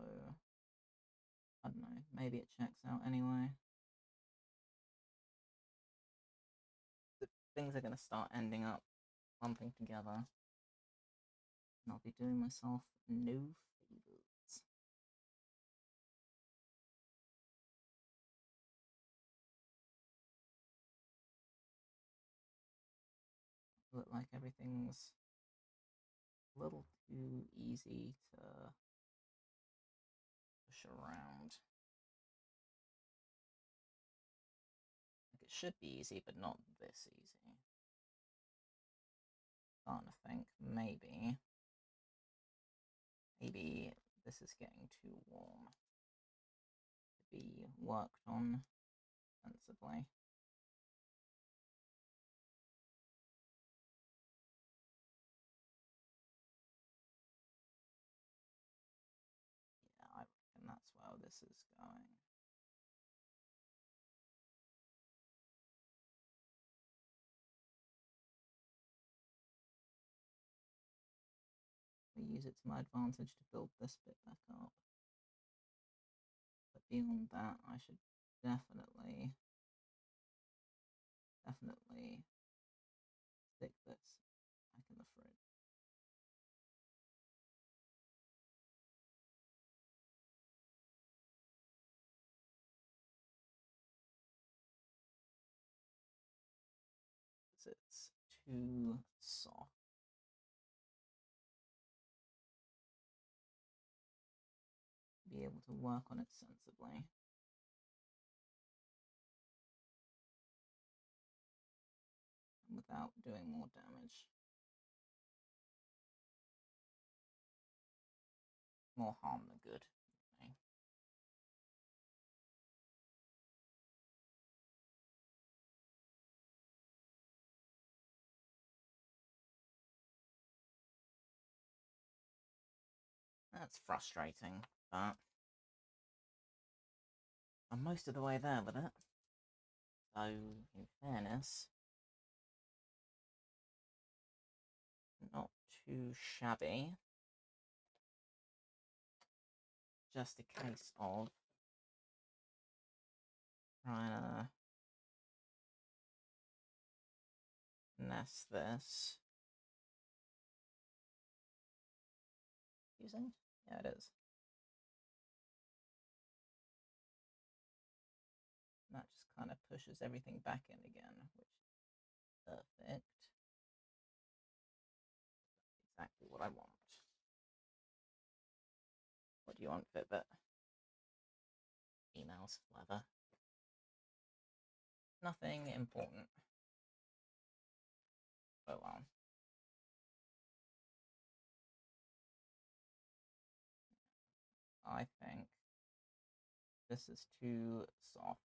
I don't know, maybe it checks out anyway. The things are going to start ending up clumping together, and I'll be doing myself no favors. Look like everything's a little too easy to push around. Like it should be easy, but not this easy. Starting to think maybe this is getting too warm to be worked on sensibly. Yeah, I reckon that's where this is going. We use it to my advantage to build this bit back up. But beyond that, I should definitely stick this back in the fridge. It's too soft. Be able to work on it sensibly. And without doing more damage. More harm than good. Okay. That's frustrating, but I'm most of the way there with it. So, in fairness, not too shabby. Just a case of trying to finesse this. Using? Yeah, it is. And that just kind of pushes everything back in again, which is perfect. Exactly what I want. What do you want, Fitbit? Emails, whatever. Nothing important. Oh well. I think this is too soft.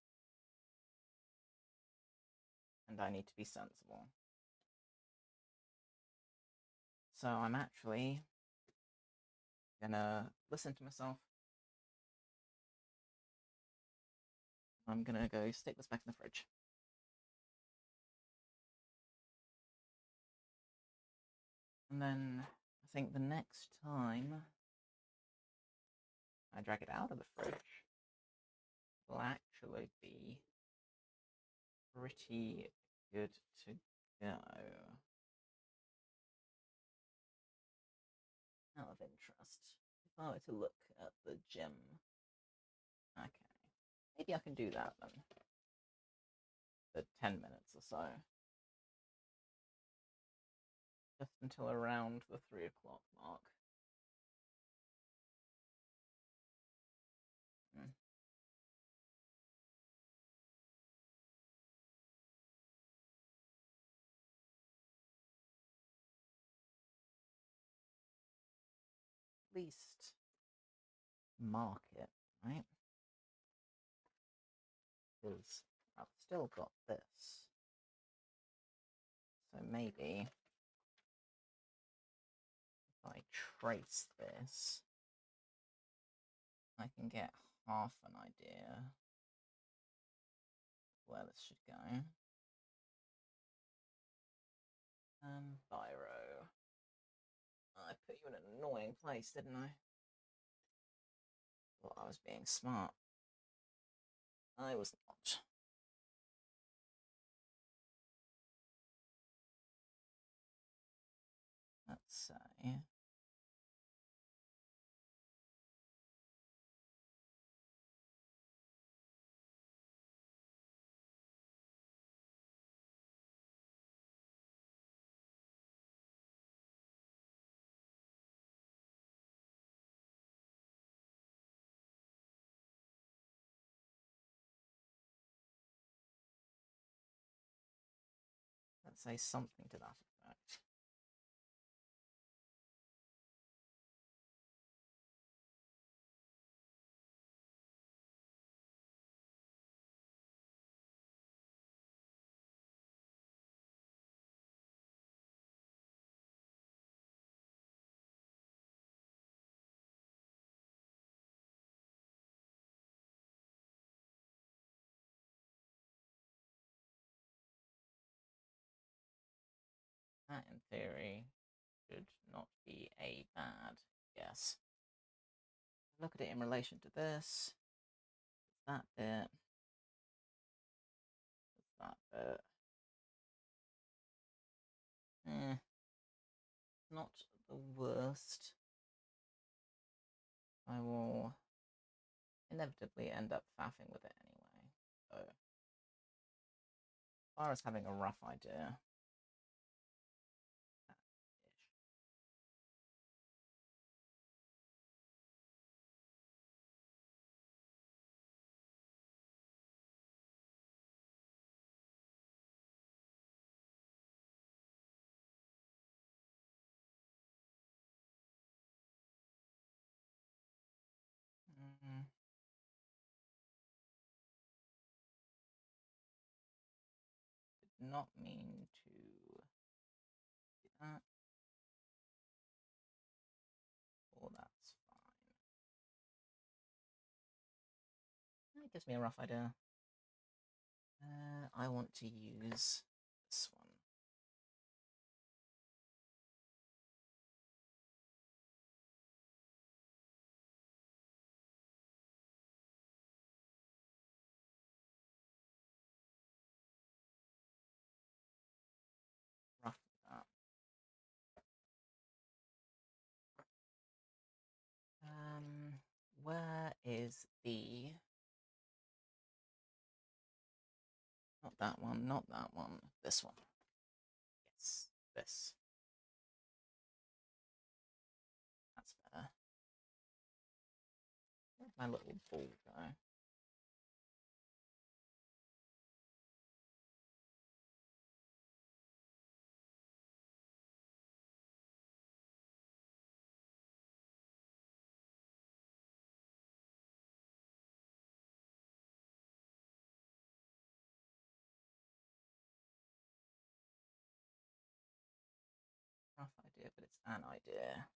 And I need to be sensible. So I'm actually gonna listen to myself. I'm gonna go stick this back in the fridge. And then I think the next time I drag it out of the fridge will actually be pretty good to go. Out of interest, if I were to look at the gym, okay, maybe I can do that then. For 10 minutes or so. Just until around the 3 o'clock mark. At least mark it, right? Because I've still got this. So maybe if I trace this, I can get half an idea where this should go. Biro. I put you in an annoying place, didn't I? Well, I was being smart. I was not. Let's say something to that effect. theory should not be a bad guess. Look at it in relation to this. That bit. That bit. Not the worst. I will inevitably end up faffing with it anyway. So, as far as having a rough idea. Did not mean to do that. Oh, that's fine. It gives me a rough idea. I want to use this one. Roughly that. Where is the... Not that one, not that one, this one. Yes, this. That's better. Where's my little ball go? Rough idea, but it's an idea.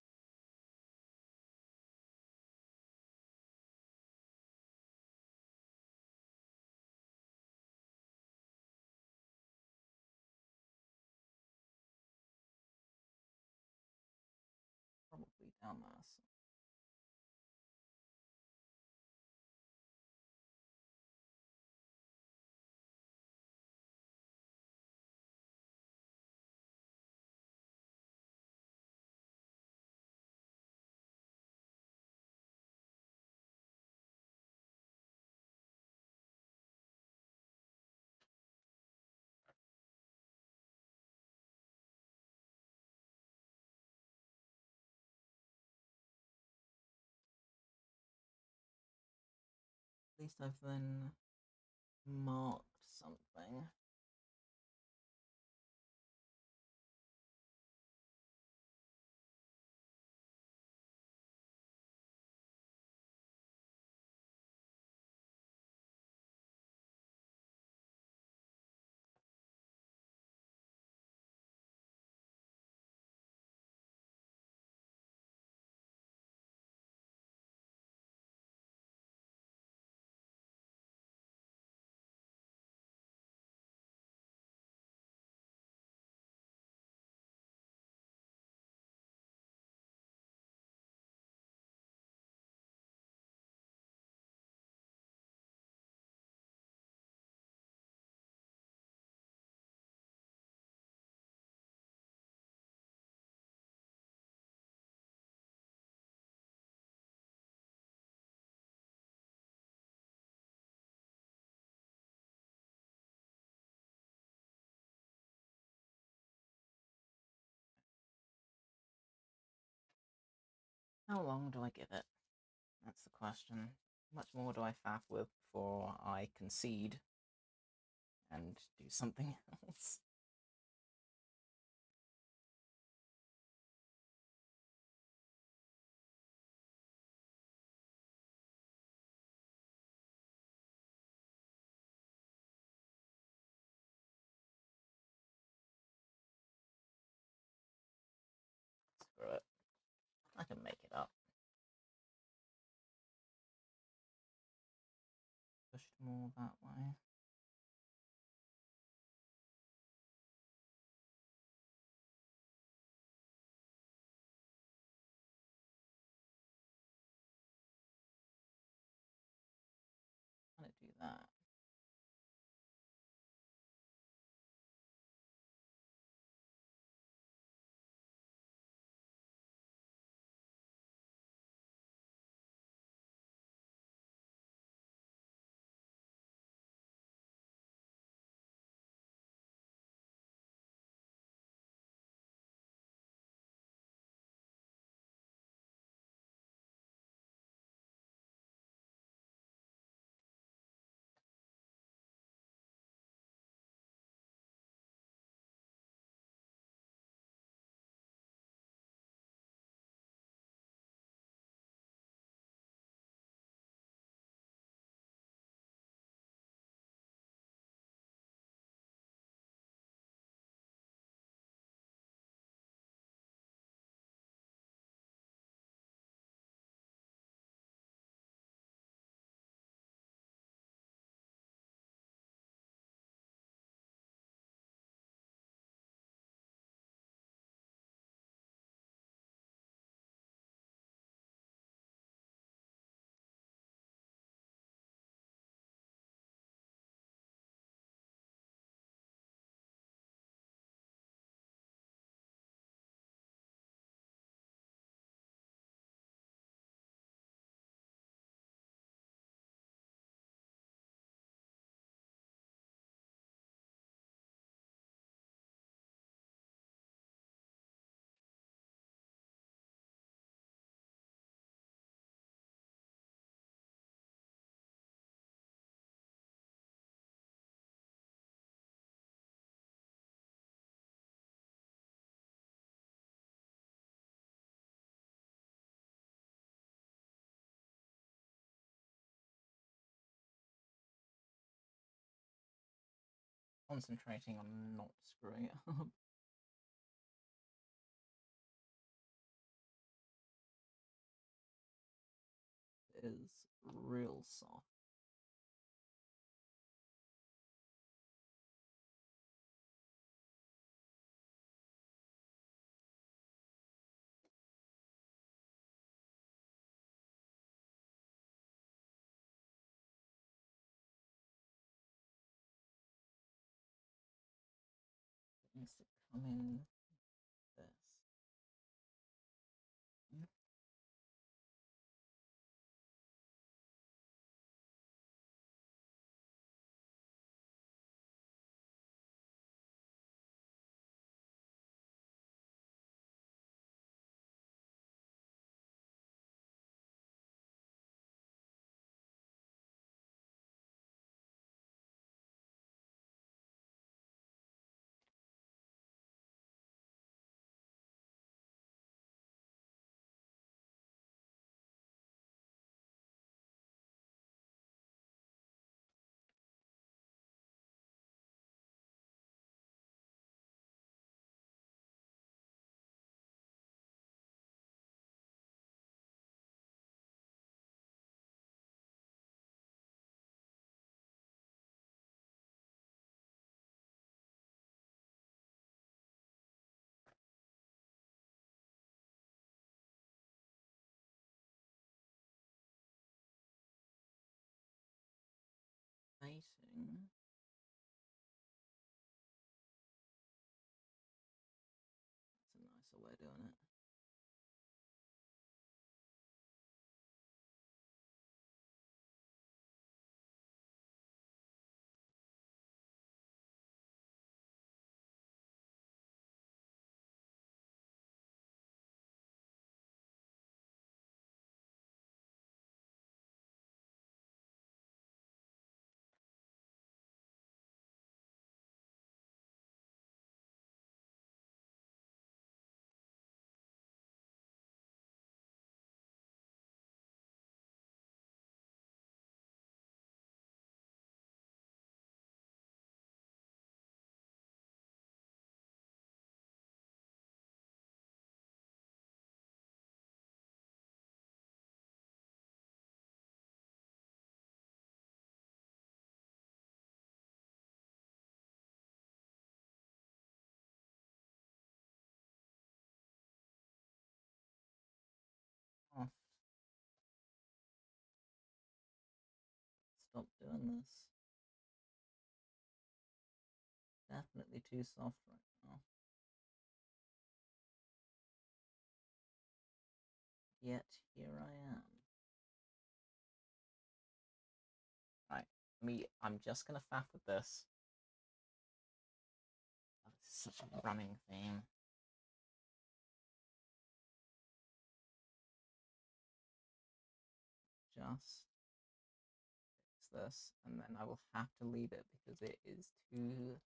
Probably down there. So. At least I've then marked something. How long do I give it? That's the question. How much more do I faff with before I concede and do something else? Screw it. I can make it up. Pushed more that way. concentrating on not screwing it up. It is real soft. It needs to come in this. Icing. That's a nicer way of doing it. Off. Stop doing this. Definitely too soft right now. Yet here I am. Right, I'm just gonna faff with this. Oh, this is such a running theme. Just fix this, and then I will have to leave it because it is too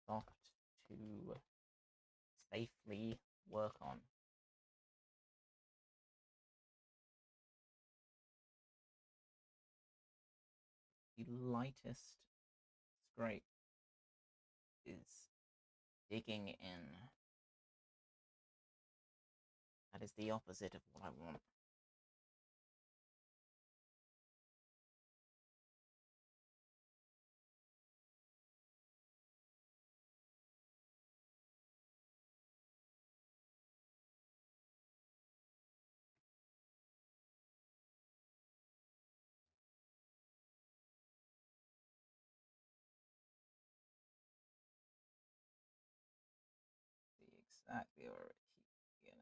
soft to safely work on. The lightest scrape is digging in. That is the opposite of what I want. See exactly where it keeps getting.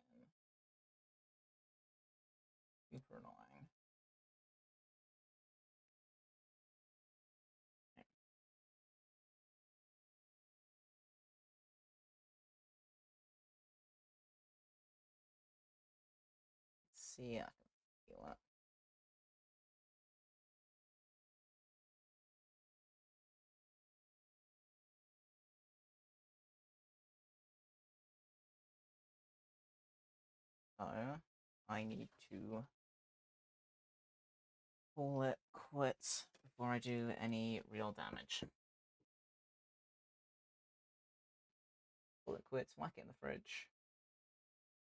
Super annoying. Let's see, I can feel it. So, I need to call it quits before I do any real damage. call it quits, whack it in the fridge.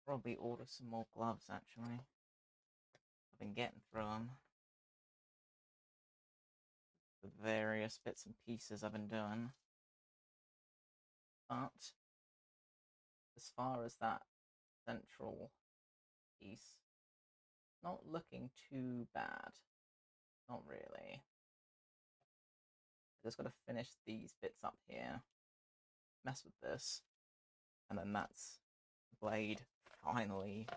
Probably order some more gloves, actually. I've been getting through them. The various bits and pieces I've been doing. But as far as that central piece, not looking too bad. Not really. I just got to finish these bits up here, mess with this, and then that's the blade finally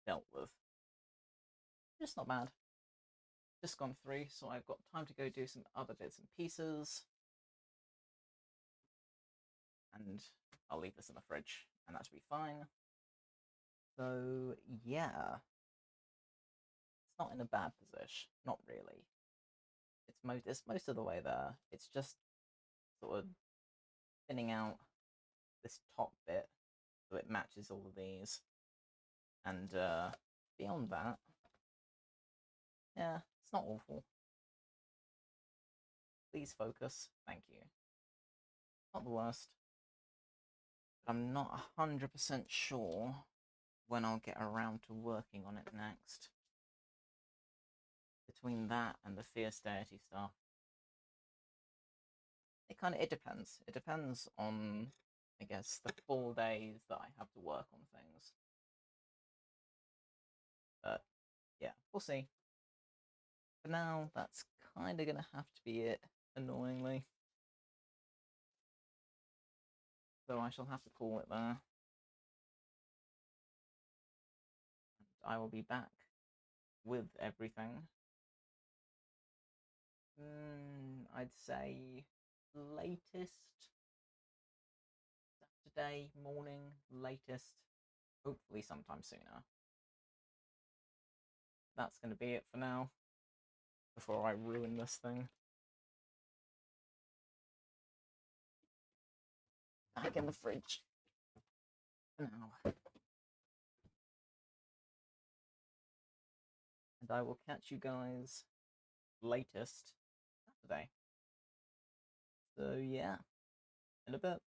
dealt with. Just not bad. Just gone through, so I've got time to go do some other bits and pieces. And I'll leave this in the fridge, and that should be fine. So, yeah. It's not in a bad position. Not really. It's most of the way there. It's just sort of thinning out this top bit so it matches all of these. And beyond that, yeah, it's not awful. Please focus. Thank you. Not the worst. But I'm not 100% sure when I'll get around to working on it next. Between that and the Fierce Deity stuff, it depends. It depends on, I guess, the 4 days that I have to work on things. But yeah, we'll see. For now, that's kind of gonna have to be it, annoyingly. So I shall have to call it there. And I will be back with everything. I'd say latest Saturday morning, latest, hopefully sometime sooner. That's going to be it for now, before I ruin this thing. Back in the fridge for now. And I will catch you guys latest Saturday. So yeah, in a bit.